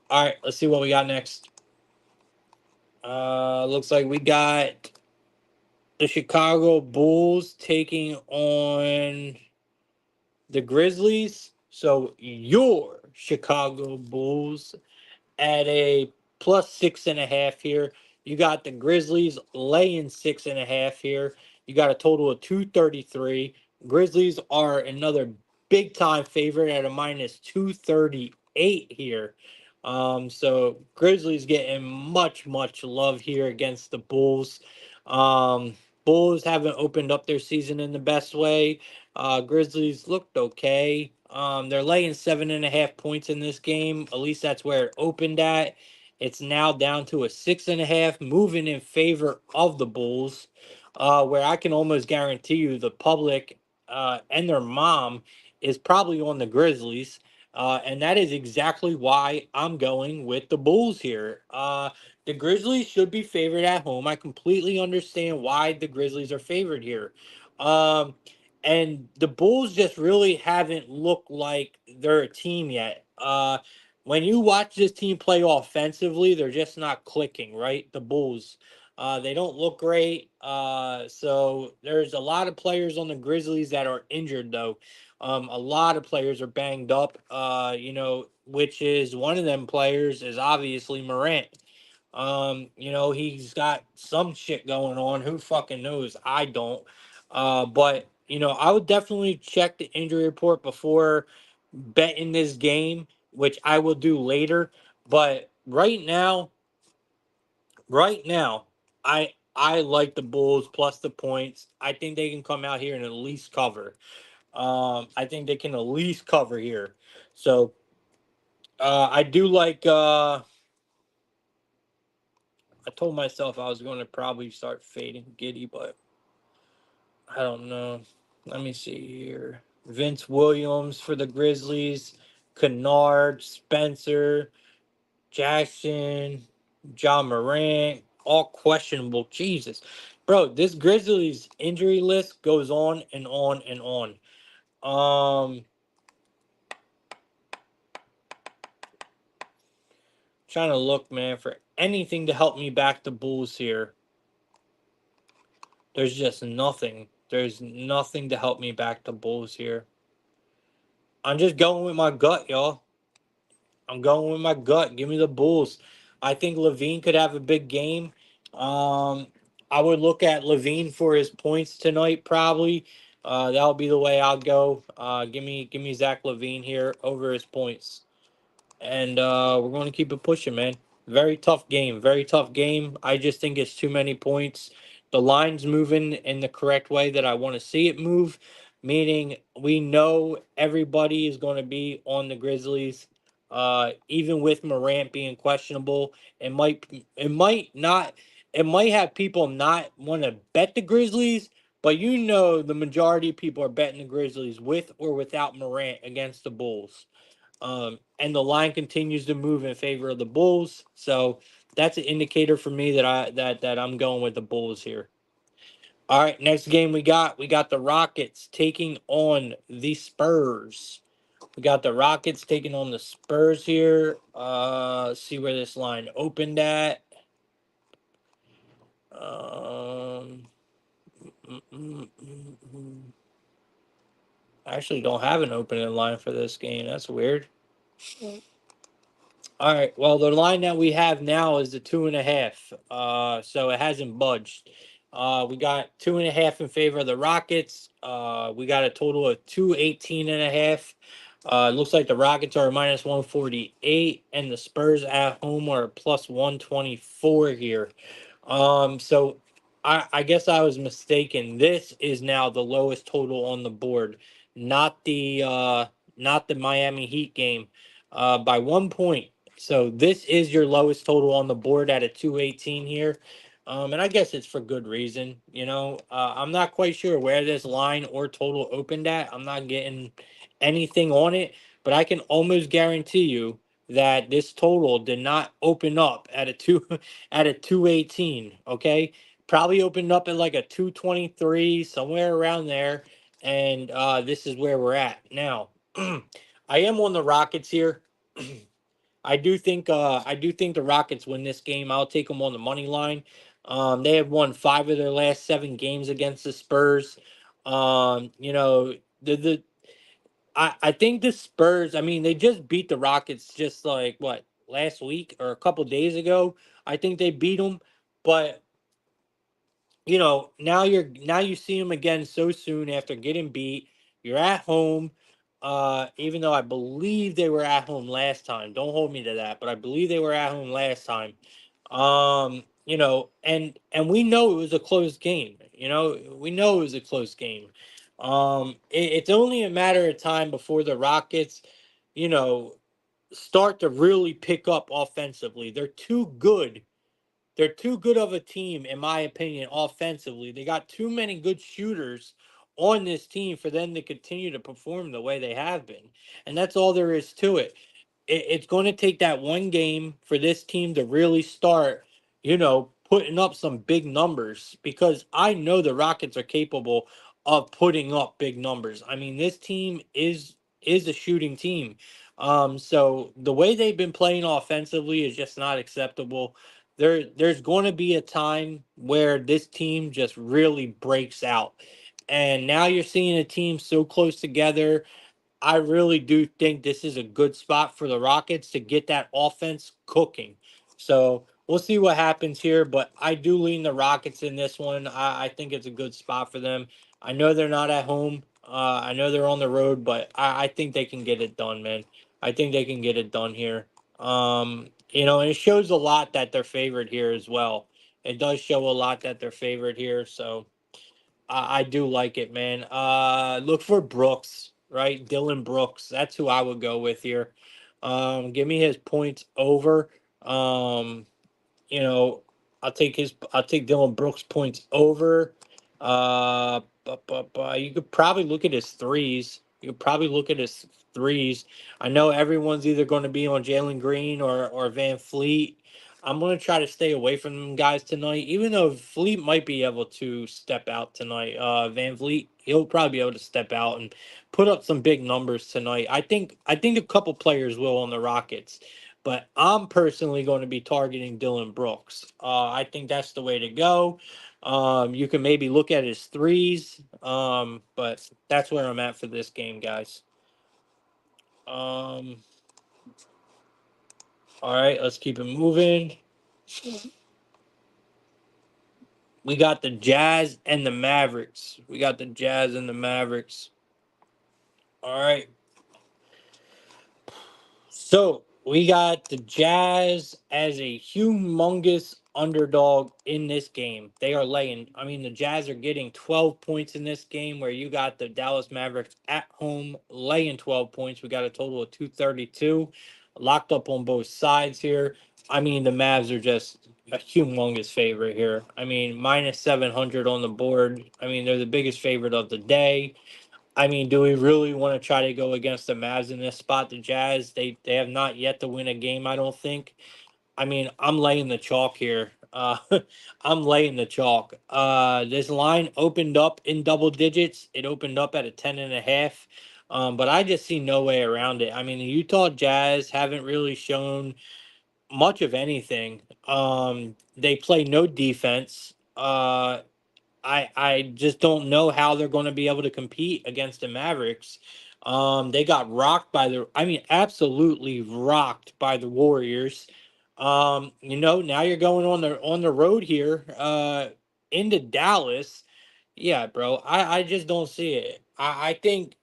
All right, let's see what we got next. Looks like we got the Chicago Bulls taking on the Grizzlies. So your Chicago Bulls at a plus 6.5 here. You got the Grizzlies laying 6.5 here. You got a total of 233. Grizzlies are another big time favorite at a minus 238 here. So Grizzlies getting much love here against the Bulls. Um, Bulls haven't opened up their season in the best way. Grizzlies looked okay. They're laying 7.5 points in this game. At least that's where it opened at. It's now down to a 6.5, moving in favor of the Bulls. Where I can almost guarantee you the public and their mom is probably on the Grizzlies. And that is exactly why I'm going with the Bulls here. The Grizzlies should be favored at home. I completely understand why the Grizzlies are favored here. Um, and the Bulls just really haven't looked like they're a team yet. When you watch this team play offensively, they're just not clicking, right? The Bulls. They don't look great. So there's a lot of players on the Grizzlies that are injured, though. A lot of players are banged up. Which is one of them players is obviously Morant. He's got some shit going on. Who fucking knows? I don't. But I would definitely check the injury report before betting this game, which I will do later. But right now, I like the Bulls plus the points. I think they can come out here and at least cover. I think they can at least cover here. So I do like. I told myself I was going to probably start fading Giddy, but I don't know. Let me see here. Vince Williams for the Grizzlies, Kennard, Spencer, Jackson, John Morant, all questionable. Jesus. Bro, this Grizzlies injury list goes on and on and on. Um Trying to look, man, for anything to help me back the Bulls here. There's just nothing. There's nothing to help me back the Bulls here. I'm just going with my gut, y'all. I'm going with my gut. Give me the Bulls. I think Levine could have a big game. Um, I would look at Levine for his points tonight, probably. That'll be the way I'll go. Give me Zach Levine here over his points. And we're going to keep it pushing, man. Very tough game. Very tough game. I just think it's too many points. The line's moving in the correct way that I want to see it move, meaning we know everybody is going to be on the Grizzlies. Even with Morant being questionable, it might have people not want to bet the Grizzlies, but the majority of people are betting the Grizzlies with or without Morant against the Bulls. And the line continues to move in favor of the Bulls. So that's an indicator for me that I'm going with the Bulls here. All right, next game we got the Rockets taking on the Spurs. We got the Rockets taking on the Spurs here. See where this line opened at. Um, I actually don't have an opening line for this game. That's weird. All right. Well, the line that we have now is the 2.5. So it hasn't budged. We got 2.5 in favor of the Rockets. We got a total of 218.5. It looks like the Rockets are minus 148, and the Spurs at home are plus 124 here. So I guess I was mistaken. This is now the lowest total on the board, not the Miami Heat game, by 1 point. So this is your lowest total on the board at a 218 here. And I guess it's for good reason. I'm not quite sure where this line or total opened at. I'm not getting anything on it, but I can almost guarantee you that this total did not open up at a two at a 218. Okay, probably opened up at like a 223, somewhere around there, and this is where we're at now. I am on the Rockets here. I do think the Rockets win this game. I'll take them on the money line. They have won 5 of their last 7 games against the Spurs. You know, the I think the Spurs, I mean, they just beat the Rockets just like what, last week or a couple days ago. I think they beat them, but now you see them again so soon after getting beat. You're at home. Even though I believe they were at home last time. Don't hold me to that, but I believe they were at home last time. And we know it was a close game. We know it was a close game. It's only a matter of time before the Rockets, you know, start to really pick up offensively. They're too good of a team, in my opinion, offensively. They got too many good shooters on this team for them to continue to perform the way they have been. And that's all there is to it. It's going to take that one game for this team to really start, putting up some big numbers, because I know the Rockets are capable of putting up big numbers. I mean, this team is a shooting team. So the way they've been playing offensively is just not acceptable. There's going to be a time where this team just really breaks out. And now you're seeing a team so close together. I really do think this is a good spot for the Rockets to get that offense cooking. So we'll see what happens here, but I do lean the Rockets in this one. I think it's a good spot for them. I know they're not at home. I know they're on the road, but I think they can get it done, man. I think they can get it done here. And it shows a lot that they're favored here as well. It does show a lot that they're favored here, so I do like it, man. Look for Brooks, right? Dylan Brooks. That's who I would go with here. Give me his points over. Um, you know, I'll take Dylan Brooks points over. But you could probably look at his threes. You could probably look at his threes. I know everyone's either going to be on Jalen Green or Van Fleet. I'm going to try to stay away from them guys tonight, even though Fleet might be able to step out tonight. Van Fleet, he'll probably be able to step out and put up some big numbers tonight. I think a couple players will on the Rockets, but I'm personally going to be targeting Dylan Brooks. I think that's the way to go. You can maybe look at his threes, but that's where I'm at for this game, guys. Um, all right, let's keep it moving. We got the Jazz and the Mavericks. We got the Jazz and the Mavericks. All right. So we got the Jazz as a humongous underdog in this game. They are laying, I mean, the Jazz are getting 12 points in this game, where you got the Dallas Mavericks at home laying 12 points. We got a total of 232 locked up on both sides here. I mean, the Mavs are just a humongous favorite here. I mean, minus 700 on the board. I mean, they're the biggest favorite of the day. I mean, do we really want to try to go against the Mavs in this spot? The Jazz, they have not yet to win a game, I don't think. I mean, I'm laying the chalk here. I'm laying the chalk. This line opened up in double digits. It opened up at a 10.5. But I just see no way around it. I mean, the Utah Jazz haven't really shown much of anything. They play no defense. I just don't know how they're going to be able to compete against the Mavericks. They got rocked by I mean, absolutely rocked by the Warriors. Now you're going on the road here, into Dallas. Yeah, bro. I just don't see it. I think,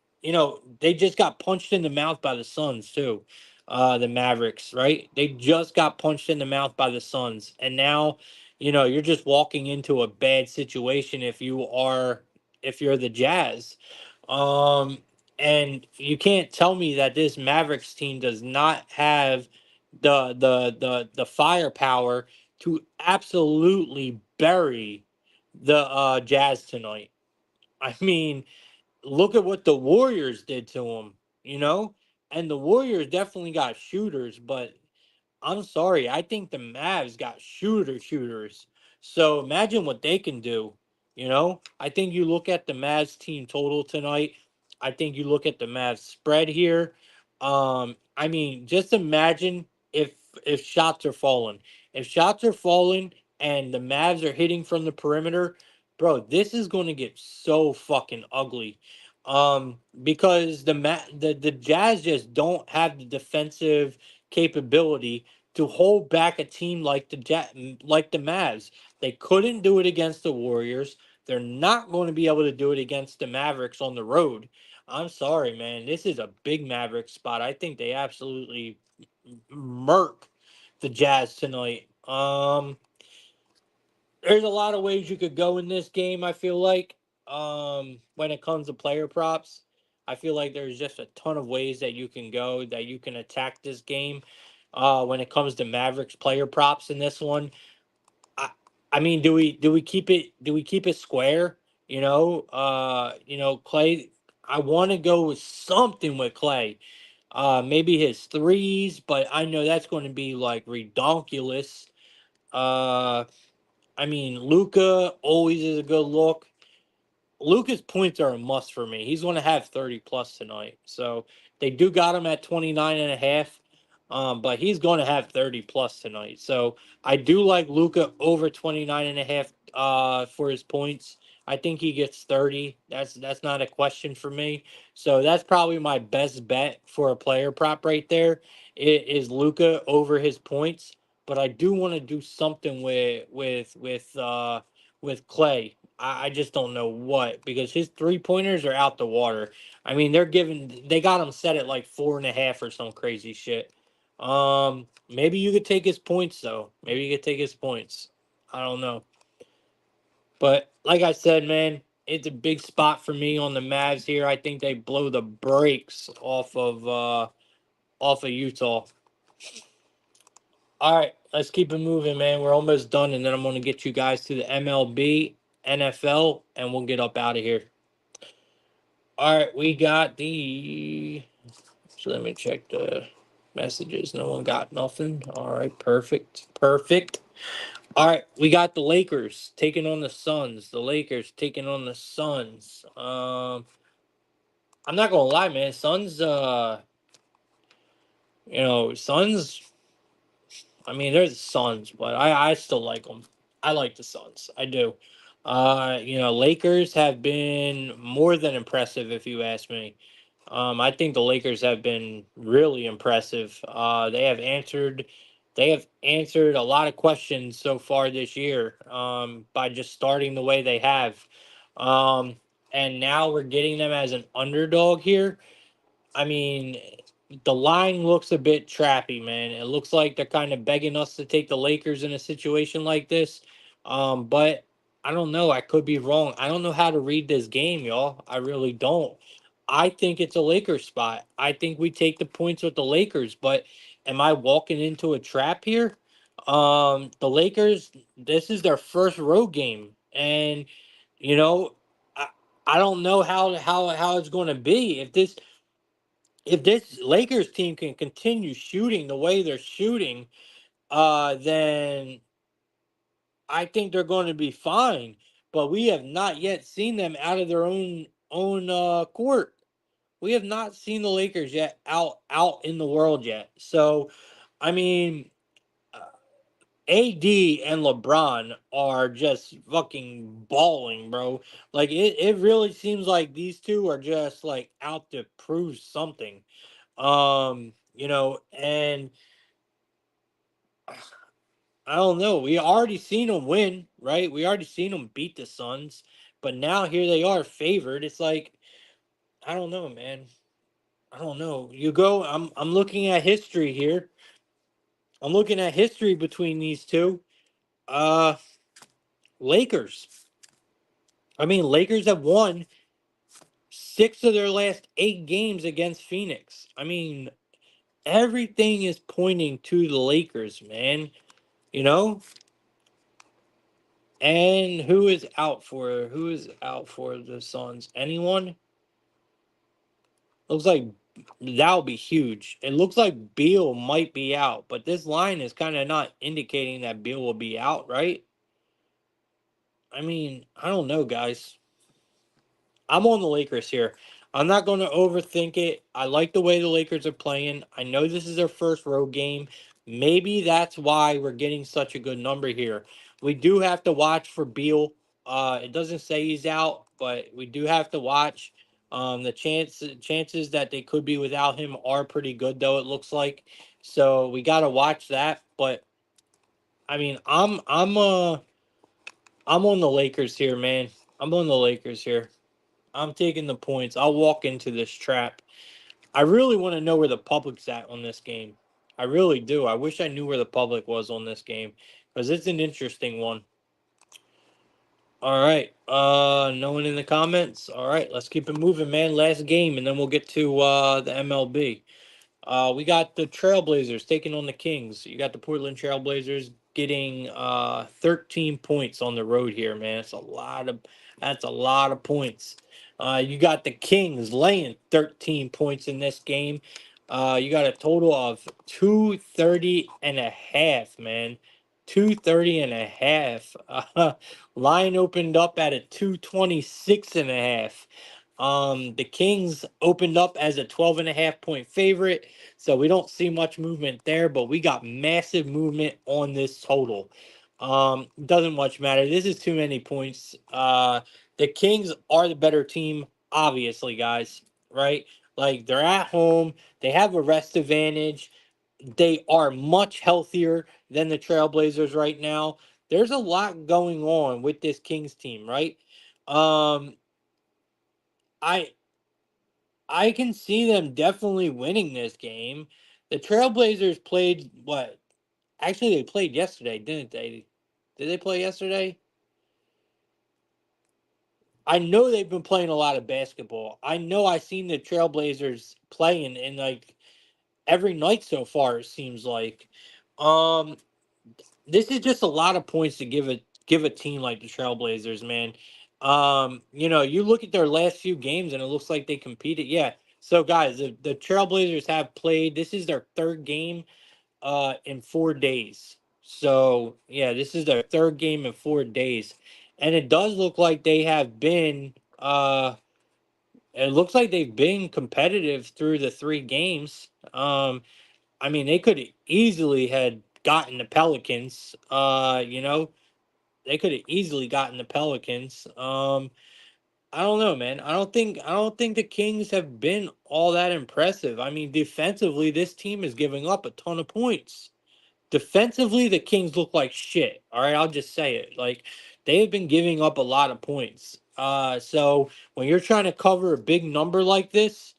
they just got punched in the mouth by the Suns too. The Mavericks, right? They just got punched in the mouth by the Suns. And now, you're just walking into a bad situation if you're the Jazz. Um and you can't tell me that this Mavericks team does not have the firepower to absolutely bury the Jazz tonight. I mean, look at what the Warriors did to them, you know? And the Warriors definitely got shooters, but I'm sorry, I think the Mavs got shooters. So imagine what they can do, I think you look at the Mavs team total tonight. I think you look at the Mavs spread here. I mean, just imagine if shots are falling. If shots are falling and the Mavs are hitting from the perimeter, bro, this is going to get so fucking ugly. Because the Jazz just don't have the defensive capability to hold back a team like like the Mavs. They couldn't do it against the Warriors. They're not going to be able to do it against the Mavericks on the road. I'm sorry, man. This is a big Maverick spot. I think they absolutely murk the Jazz tonight. There's a lot of ways you could go in this game, I feel like. When it comes to player props, I feel like there's just a ton of ways that you can go, that you can attack this game. When it comes to Mavericks player props in this one, I, I mean, do we keep it square? Clay. I want to go with something with Clay. Maybe his threes, but I know that's going to be like redonkulous. Uh, I mean, Luca always is a good look. Luca's points are a must for me. He's going to have 30 plus tonight. So they do got him at 29 and a half. But he's going to have 30 plus tonight. So I do like Luca over 29 and a half for his points. I think he gets 30. That's not a question for me. So that's probably my best bet for a player prop right there. It is Luca over his points. But I do want to do something with Clay. I just don't know what, because his 3 pointers are out the water. I mean, they got him set at like 4.5 or some crazy shit. Maybe you could take his points though. Maybe you could take his points. I don't know. But like I said, man, it's a big spot for me on the Mavs here. I think they blow the brakes off of Utah. All right, let's keep it moving, man. We're almost done, and then I'm going to get you guys to the MLB, NFL, and we'll get up out of here. All right, we got the. So let me check the messages. No one got nothing. All right, perfect. Perfect. All right, we got the Lakers taking on the Suns. The Lakers taking on the Suns. I'm not gonna lie, man. Suns. Suns. I mean, they're the Suns, but I still like them. I like the Suns. I do. Lakers have been more than impressive, if you ask me. I think the Lakers have been really impressive. They have answered a lot of questions so far this year, by just starting the way they have. Um, and now we're getting them as an underdog here. I mean, the line looks a bit trappy, man. It looks like they're kind of begging us to take the Lakers in a situation like this. But I don't know. I could be wrong. I don't know how to read this game, y'all. I really don't. I think it's a Lakers spot. I think we take the points with the Lakers, but am I walking into a trap here? The Lakers, this is their first road game, and you know, I, I don't know how it's going to be if this Lakers team can continue shooting the way they're shooting, then I think they're going to be fine. But we have not yet seen them out of their own court. We have not seen the Lakers yet out in the world yet. So, I mean, uh, AD and LeBron are just fucking balling, bro. Like it really seems like these two are just like out to prove something. And I don't know. We already seen them win, right? We already seen them beat the Suns, but now here they are favored. It's like I don't know, man. I don't know. I'm looking at history here. I'm looking at history between these two. Uh Lakers. I mean, Lakers have won 6 of their last 8 games against Phoenix. I mean, everything is pointing to the Lakers, man. You know? And who is out for the Suns? Anyone? Looks like that'll be huge. It looks like Beal might be out, but this line is kind of not indicating that Beal will be out, right? I mean, I don't know, guys. I'm on the Lakers here. I'm not going to overthink it. I like the way the Lakers are playing. I know this is their first road game. Maybe that's why we're getting such a good number here. We do have to watch for Beal. It doesn't say he's out, but we do have to watch. The chances that they could be without him are pretty good, though it looks like. So we got to watch that. But I mean, I'm on the Lakers here, man. I'm on the Lakers here. I'm taking the points. I'll walk into this trap. I really want to know where the public's at on this game. I really do. I wish I knew where the public was on this game because it's an interesting one. All right. No one in the comments. All right, let's keep it moving, man. Last game, and then we'll get to the MLB. We got the Trailblazers taking on the Kings. You got the Portland Trailblazers getting 13 points on the road here, man. That's a lot of points. You got the Kings laying 13 points in this game. You got a total of 230.5, man. 230.5. Line opened up at a 226.5. The Kings opened up as a 12.5 point favorite, so we don't see much movement there, but we got massive movement on this total. Doesn't much matter. This is too many points. The Kings are the better team, obviously, guys, right? Like they're at home, they have a rest advantage. They are much healthier than the Trailblazers right now. There's a lot going on with this Kings team, right? Um, I I can see them definitely winning this game. The Trailblazers played what? Actually, they played yesterday, didn't they? Did they play yesterday? I know they've been playing a lot of basketball. I know I've seen the Trailblazers playing in like every night so far. It seems like. Um, this is just a lot of points to give a team like the Trailblazers, man. You look at their last few games and it looks like they competed. Yeah. So guys, the Trailblazers have played. This is their third game in 4 days. So yeah, this is their third game in 4 days. And it does look like they have been it looks like they've been competitive through the 3 games. I mean, they could easily had gotten the Pelicans. They could have easily gotten the Pelicans. I don't know, man. I don't think the Kings have been all that impressive. I mean, defensively, this team is giving up a ton of points. Defensively, the Kings look like shit. All right, I'll just say it. Like they've been giving up a lot of points. So when you're trying to cover a big number like this,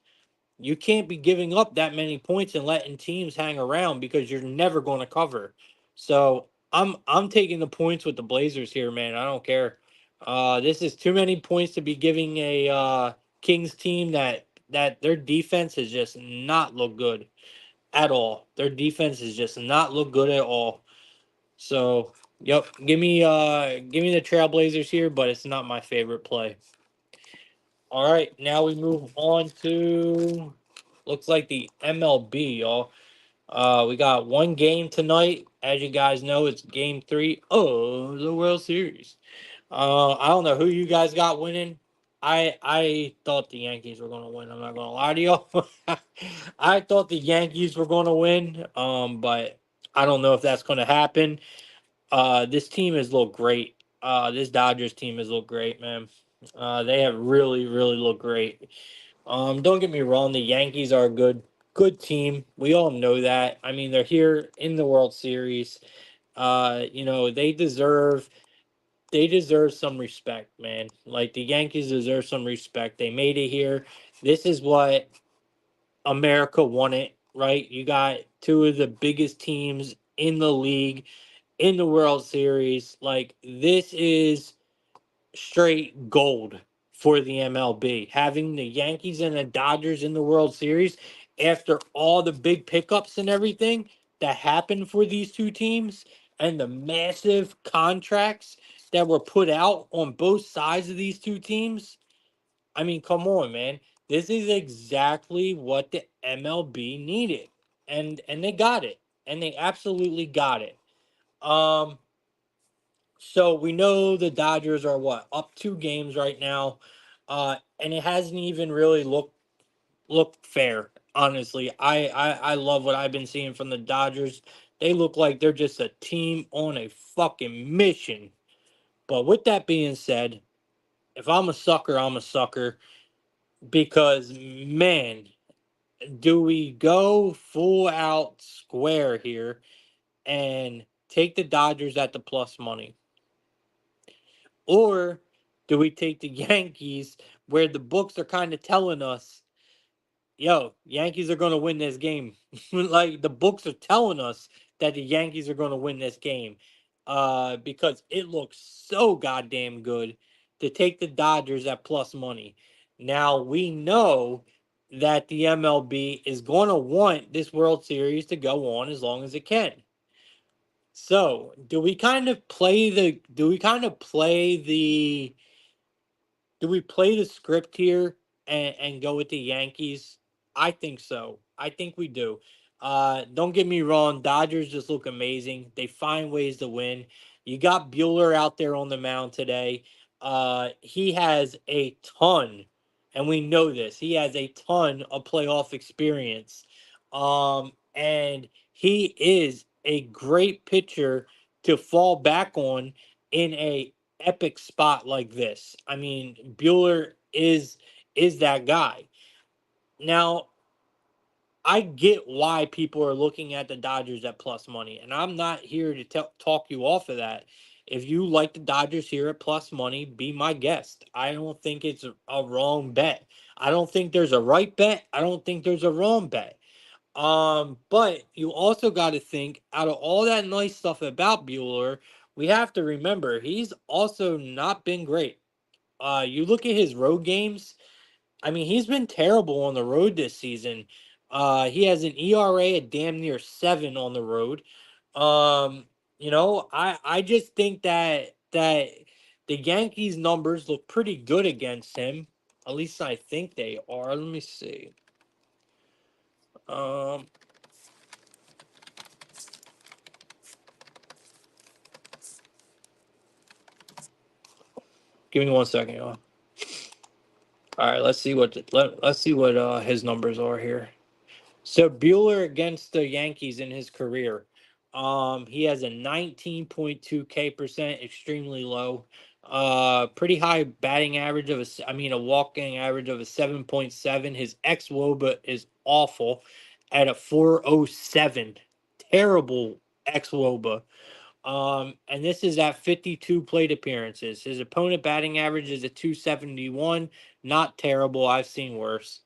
you can't be giving up that many points and letting teams hang around because you're never going to cover. So I'm taking the points with the Blazers here, man. I don't care. This is too many points to be giving a Kings team that their defense has just not looked good at all. Their defense has just not looked good at all. So yep, give me the Trailblazers here, but it's not my favorite play. All right, now we move on to looks like the MLB, y'all. We got one game tonight. As you guys know, it's game 3 of the World Series. I don't know who you guys got winning. I thought the Yankees were gonna win. I'm not gonna lie to you. I thought the Yankees were gonna win. But I don't know if that's gonna happen. This team has looked great. This Dodgers team has looked great, man. They have really, really looked great. Don't get me wrong, the Yankees are a good team. We all know that. I mean, they're here in the World Series. They deserve some respect, man. Like the Yankees deserve some respect. They made it here. This is what America wanted, right? You got two of the biggest teams in the league in the World Series. Like this is straight gold for the MLB. Having the Yankees and the Dodgers in the World Series after all the big pickups and everything that happened for these two teams and the massive contracts that were put out on both sides of these two teams. I mean, come on, man. This is exactly what the MLB needed. And they got it. And they absolutely got it. Um so we know the Dodgers are what up 2 games right now. And it hasn't even really looked fair. Honestly, I love what I've been seeing from the Dodgers. They look like they're just a team on a fucking mission. But with that being said, if I'm a sucker, I'm a sucker because man, do we go full out square here and take the Dodgers at the plus money? Or do we take the Yankees where the books are kind of telling us, yo, Yankees are going to win this game? Like the books are telling us that the Yankees are going to win this game because it looks so goddamn good to take the Dodgers at plus money. Now we know that the MLB is going to want this World Series to go on as long as it can. So, do we play the script here and go with the Yankees? I think so. I think we do. Don't get me wrong, Dodgers just look amazing. They find ways to win. You got Bueller out there on the mound today. He has a ton, and we know this. He has a ton of playoff experience. And he is a great pitcher to fall back on in a epic spot like this. I mean, Bueller is that guy. Now, I get why people are looking at the Dodgers at plus money, and I'm not here to talk you off of that. If you like the Dodgers here at plus money, be my guest. I don't think it's a wrong bet. I don't think there's a right bet. I don't think there's a wrong bet. But you also got to think out of all that nice stuff about Bueller, we have to remember he's also not been great. You look at his road games. I mean, he's been terrible on the road this season. He has an ERA at damn near 7 on the road. Um, I just think that the Yankees numbers look pretty good against him. At least I think they are. Let me see. Um, Give me 1 second, y'all. All right, let's see what his numbers are here. So Bueller against the Yankees in his career. He has a 19.2 K percent, extremely low. Pretty high batting average of a walking average of a 7.7. His ex WOBA is awful at a 407. Terrible ex WOBA. And this is at 52 plate appearances. His opponent batting average is a 271. Not terrible. I've seen worse.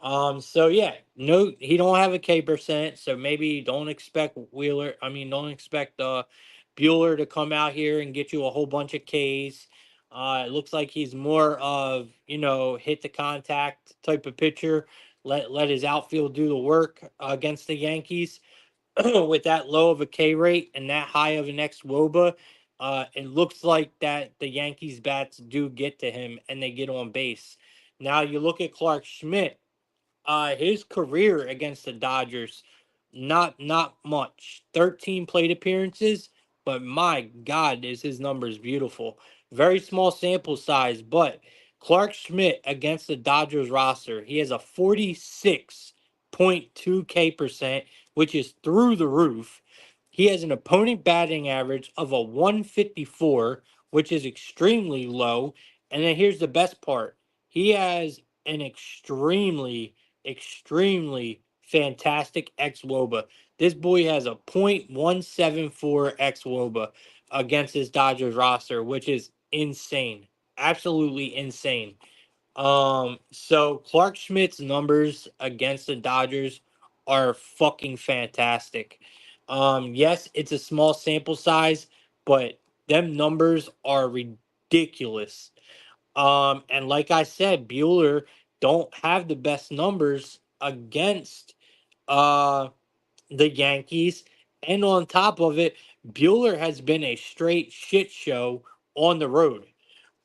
So yeah, no, he don't have a K percent. So maybe don't expect don't expect Bueller to come out here and get you a whole bunch of Ks. It looks like he's more of, hit the contact type of pitcher. Let his outfield do the work against the Yankees. With that low of a K rate and that high of an ex WOBA, it looks like that the Yankees bats do get to him and they get on base. Now you look at Clark Schmidt, his career against the Dodgers, not much. 13 plate appearances, but my God, is his numbers beautiful. Very small sample size, but Clark Schmidt against the Dodgers roster, he has a 46.2 K percent, which is through the roof. He has an opponent batting average of a 154, which is extremely low. And then here's the best part. He has an extremely fantastic ex Woba. This boy has a .174 ex Woba against his Dodgers roster, which is insane. Absolutely insane. So Clark Schmidt's numbers against the Dodgers are fucking fantastic. Yes, it's a small sample size, but them numbers are ridiculous. And like I said, Bueller don't have the best numbers against uh the Yankees. And on top of it, Bueller has been a straight shit show on the road.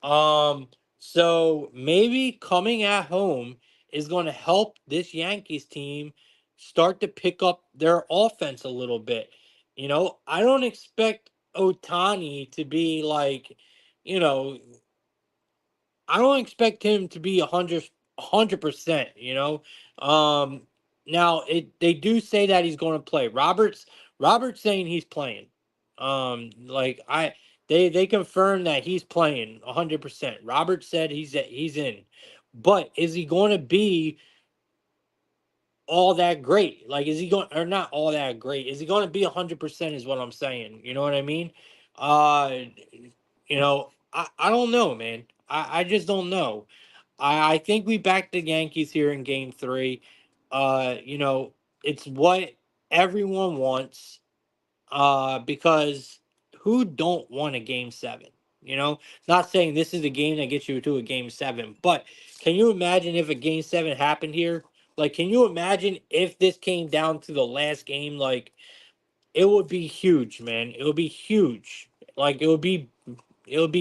Um, so maybe coming at home is going to help this Yankees team start to pick up their offense a little bit. I don't expect Otani to be like, you know, I don't expect him to be 100%. Um, Now they do say that he's going to play. Robert's saying he's playing. Like they confirmed that he's playing 100%. Robert said he's in, but is he going to be all that great? Like, is he going or not all that great? Is he going to be 100%? Is what I'm saying. You know what I mean? Uh, I don't know, man. I just don't know. I think we backed the Yankees here in Game Three. You know, it's what everyone wants. Because who don't want a Game Seven? You know, not saying this is the game that gets you to a Game Seven, but can you imagine if a Game Seven happened here? Like, can you imagine if this came down to the last game? Like, it would be huge, man. It would be huge. Like, it would be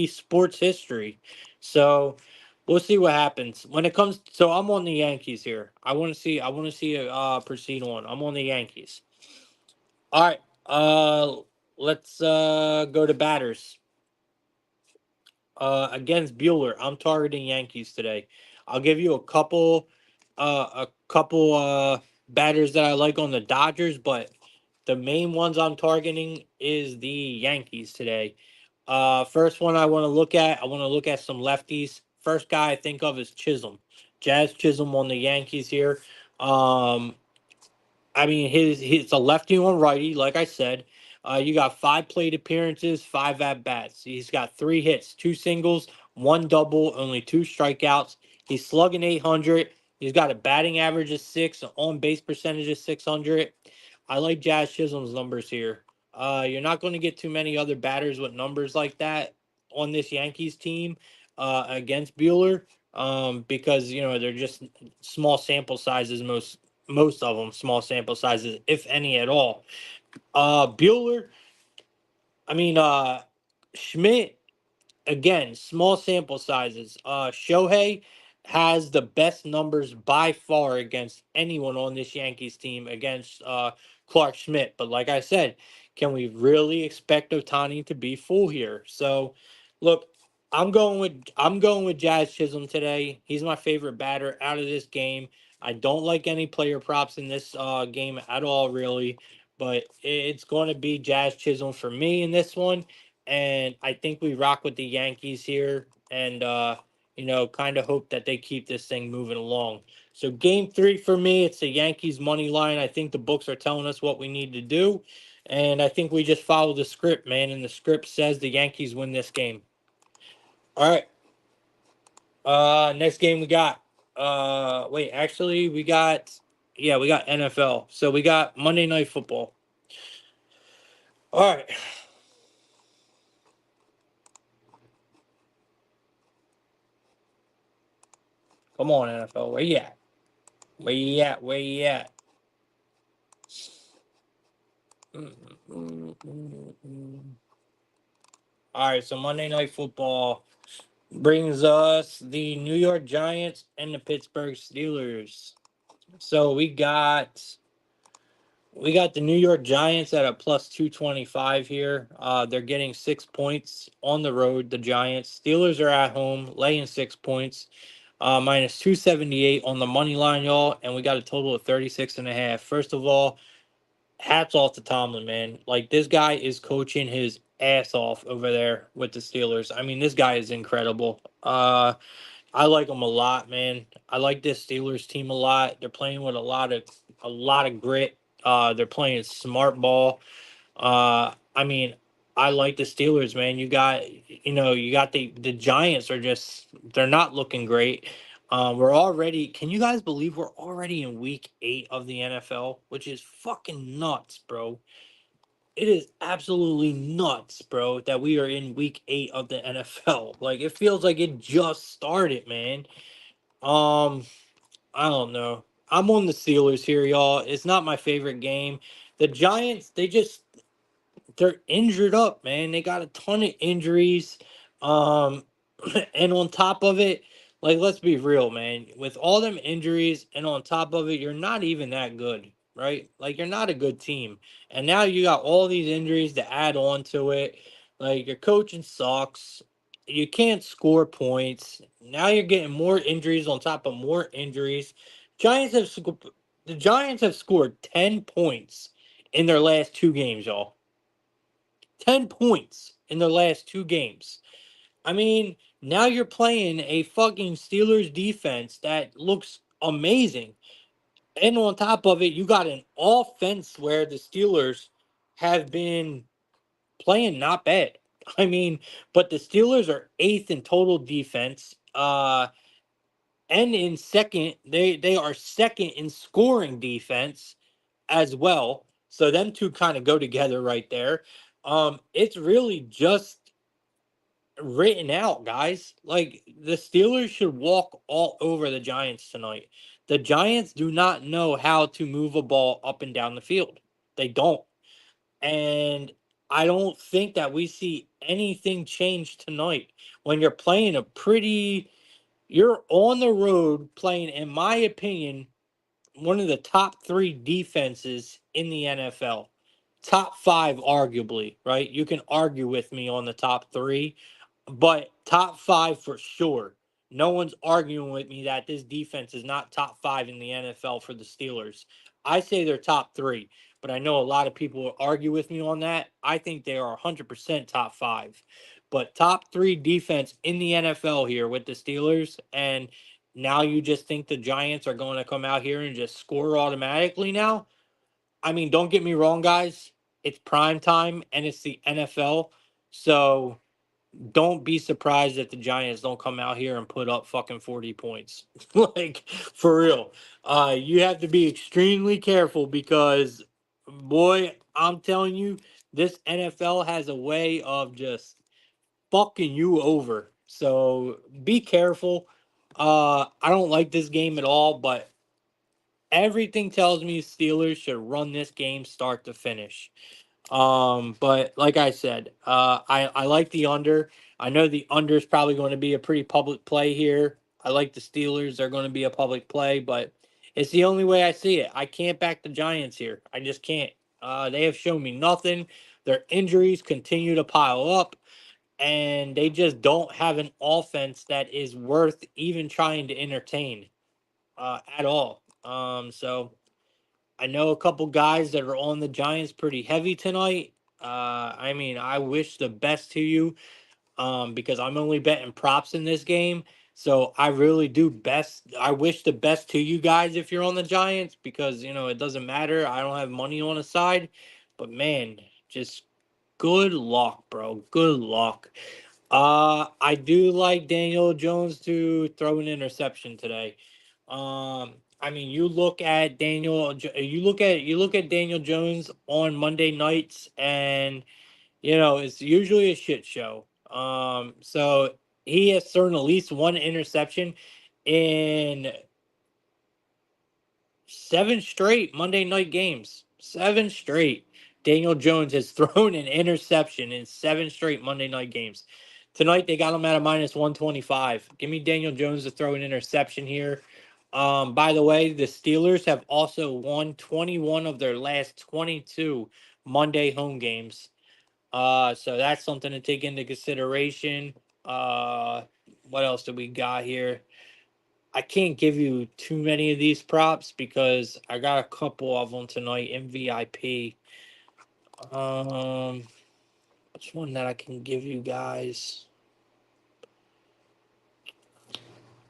sports history. So we'll see what happens when it comes. So I'm on the Yankees here. I want to see a proceed on. I'm on the Yankees. All right. Let's go to batters. Against Bueller, I'm targeting Yankees today. I'll give you a couple batters that I like on the Dodgers, but the main ones I'm targeting is the Yankees today. First one I want to look at some lefties. First guy I think of is Chisholm. Jazz Chisholm on the Yankees here. Um, I mean, he's a lefty on righty, like I said. You got 5 plate appearances, 5 at bats. He's got 3 hits, 2 singles, 1 double, only 2 strikeouts. He's slugging 800. He's got a batting average of 6, an on base percentage of 600. I like Jazz Chisholm's numbers here. You're not going to get too many other batters with numbers like that on this Yankees team against Bueller, because they're just small sample sizes, most of them small sample sizes, if any at all. Bueller, I mean, Schmidt, again, small sample sizes. Shohei has the best numbers by far against anyone on this Yankees team against Clark Schmidt. But like I said, can we really expect Otani to be full here? So, look, I'm going with Jazz Chisholm today. He's my favorite batter out of this game. I don't like any player props in this game at all, really. But it's going to be Jazz Chisholm for me in this one, and I think we rock with the Yankees here, and kind of hope that they keep this thing moving along. So Game 3 for me, it's the Yankees money line. I think the books are telling us what we need to do, and I think we just follow the script, man. And the script says the Yankees win this game. All right. Next game we got. Wait, actually, we got NFL. So we got Monday Night Football. All right. Come on, NFL. Where you at? Where you at? Where you at? All right, so Monday Night Football brings us the New York Giants and the Pittsburgh Steelers. So we got the New York Giants at a plus 225 here. They're getting 6 points on the road. The Giants. Steelers are at home, laying 6 points. Minus 278 on the money line, y'all, and we got a total of 36 and a half. First of all, hats off to Tomlin, man. Like, this guy is coaching his ass off over there with the Steelers. I mean, this guy is incredible. I like him a lot, man. I like this Steelers team a lot. They're playing with a lot of grit. They're playing smart ball. I mean, I like the Steelers, man. You got the Giants are just they're not looking great. We're already. Can you guys believe we're already in week 8 of the NFL, which is fucking nuts, bro. It is absolutely nuts, bro, that we are in week 8 of the NFL. Like, it feels like it just started, man. Um, I don't know. I'm on the Steelers here, y'all. It's not my favorite game. The Giants, they're injured up, man. They got a ton of injuries. Um, and on top of it, like, let's be real, man. With all them injuries and on top of it, you're not even that good, right? Like, you're not a good team. And now you got all these injuries to add on to it. Like, your coaching sucks. You can't score points. Now you're getting more injuries on top of more injuries. Giants have the Giants have scored 10 points in their last two games, y'all. 10 points in their last two games. I mean, now you're playing a fucking Steelers defense that looks amazing. And on top of it, you got an offense where the Steelers have been playing not bad. I mean, but the Steelers are eighth in total defense. And in second, they are second in scoring defense as well. So them two kind of go together right there. It's really just written out, guys. Like the Steelers should walk all over the Giants tonight. The Giants do not know how to move a ball up and down the field. They don't. And I don't think that we see anything change tonight when you're playing you're on the road playing, in my opinion, one of the top three defenses in the NFL. Top five, arguably, right? You can argue with me on the top three, but top five for sure. No one's arguing with me that this defense is not top five in the NFL for the Steelers. I say they're top three, but I know a lot of people will argue with me on that. I think they are 100% top five. But top three defense in the NFL here with the Steelers. And now you just think the Giants are going to come out here and just score automatically now? I mean, don't get me wrong, guys. It's prime time and it's the NFL. So don't be surprised if the Giants don't come out here and put up fucking 40 points. Like, for real. You have to be extremely careful because, boy, I'm telling you, this NFL has a way of just fucking you over. So be careful. I don't like this game at all, but everything tells me Steelers should run this game start to finish. But like I said, I like the under. I know the under is probably going to be a pretty public play here. I like the Steelers; they're going to be a public play, but it's the only way I see it. I can't back the Giants here. I just can't. They have shown me nothing. Their injuries continue to pile up, and they just don't have an offense that is worth even trying to entertain at all. So I know a couple guys that are on the Giants pretty heavy tonight. I mean, I wish the best to you because I'm only betting props in this game. So I really do best. I wish the best to you guys if you're on the Giants because, it doesn't matter. I don't have money on the side. But man, just good luck, bro. Good luck. I do like Daniel Jones to throw an interception today. I mean, you look at Daniel Jones on Monday nights, and it's usually a shit show. So he has thrown at least one interception in seven straight Monday night games. Seven straight. Daniel Jones has thrown an interception in seven straight Monday night games. Tonight they got him at a minus 125. Give me Daniel Jones to throw an interception here. By the way, the Steelers have also won 21 of their last 22 Monday home games. So that's something to take into consideration. Uh, what else do we got here? I can't give you too many of these props because I got a couple of them tonight in VIP. Um, which one that I can give you guys?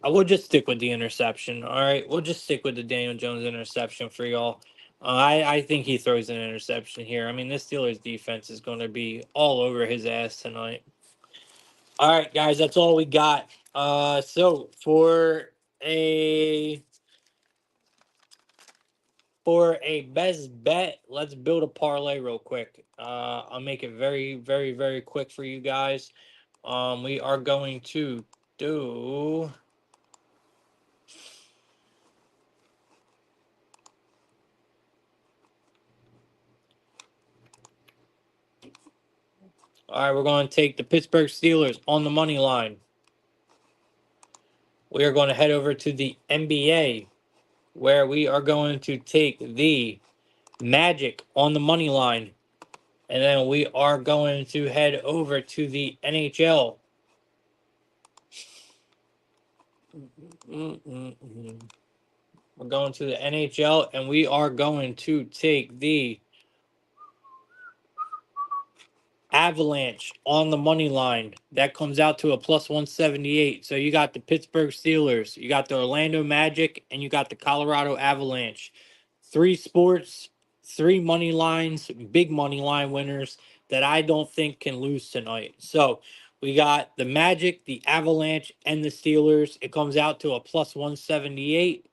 I will just stick with the interception. All right, we'll just stick with the Daniel Jones interception for y'all. I think he throws an interception here. I mean, this Steelers defense is going to be all over his ass tonight. All right, guys, that's all we got. So a for a best bet, let's build a parlay real quick. I'll make it very, very, very quick for you guys. We are going to do. All right, we're going to take the Pittsburgh Steelers on the money line. We are going to head over to the NBA, where we are going to take the Magic on the money line. And then we are going to head over to the NHL, Mm-mm-mm. We're going to the NHL, and we are going to take the Avalanche on the money line. That comes out to a plus 178. So you got the Pittsburgh Steelers, you got the Orlando Magic, and you got the Colorado Avalanche. Three sports, three money lines, big money line winners that I don't think can lose tonight. So we got the Magic, the Avalanche, and the Steelers. It comes out to a plus 178.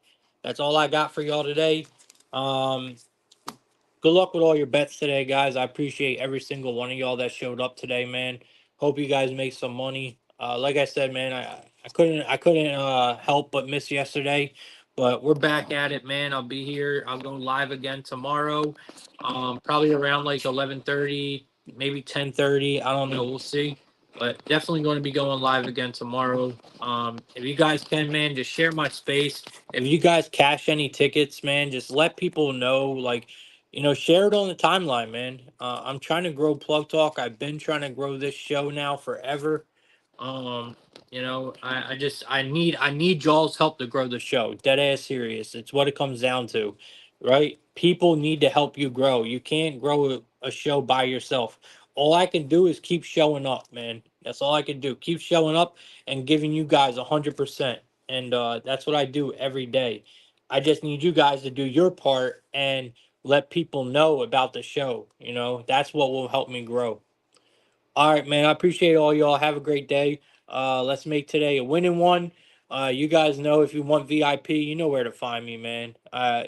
That's all I got for y'all today. Um, Good luck with all your bets today, guys. I appreciate every single one of y'all that showed up today, man. Hope you guys make some money. Like I said, man, I couldn't help but miss yesterday, but we're back at it, man. I'll be here. I'll go live again tomorrow. Probably around like 11:30, maybe 10:30. I don't know. We'll see. But definitely going to be going live again tomorrow. If you guys can, man, just share my space. If you guys cash any tickets, man, just let people know. Like, share it on the timeline, man. I'm trying to grow Plug Talk. I've been trying to grow this show now forever. Um, I need y'all's help to grow the show. Dead ass serious. It's what it comes down to, right? People need to help you grow. You can't grow a show by yourself. All I can do is keep showing up, man. That's all I can do. Keep showing up and giving you guys 100%. And that's what I do every day. I just need you guys to do your part and let people know about the show. That's what will help me grow. All right, man. I appreciate all y'all. Have a great day. Let's make today a winning one. You guys know if you want VIP, you know where to find me, man.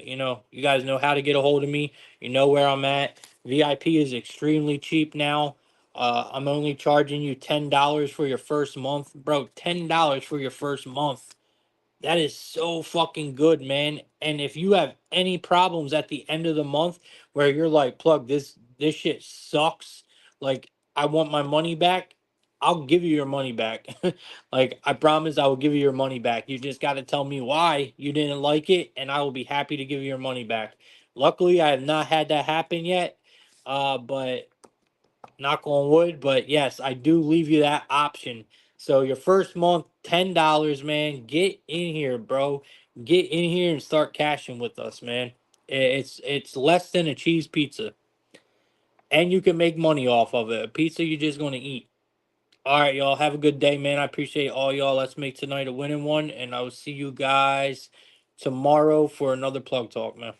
You guys know how to get a hold of me. You know where I'm at. VIP is extremely cheap now. I'm only charging you $10 for your first month, bro. $10 for your first month. That is so fucking good, man. And if you have any problems at the end of the month where you're like, plug, this shit sucks. Like, I want my money back. I'll give you your money back. Like, I promise I will give you your money back. You just got to tell me why you didn't like it, and I will be happy to give you your money back. Luckily, I have not had that happen yet. But knock on wood, but yes, I do leave you that option. So your first month, $10, man. Get in here, bro. Get in here and start cashing with us, man. It's less than a cheese pizza, and you can make money off of it. A pizza you're just gonna eat. All right, y'all. Have a good day, man. I appreciate all y'all. Let's make tonight a winning one, and I will see you guys tomorrow for another plug talk, man.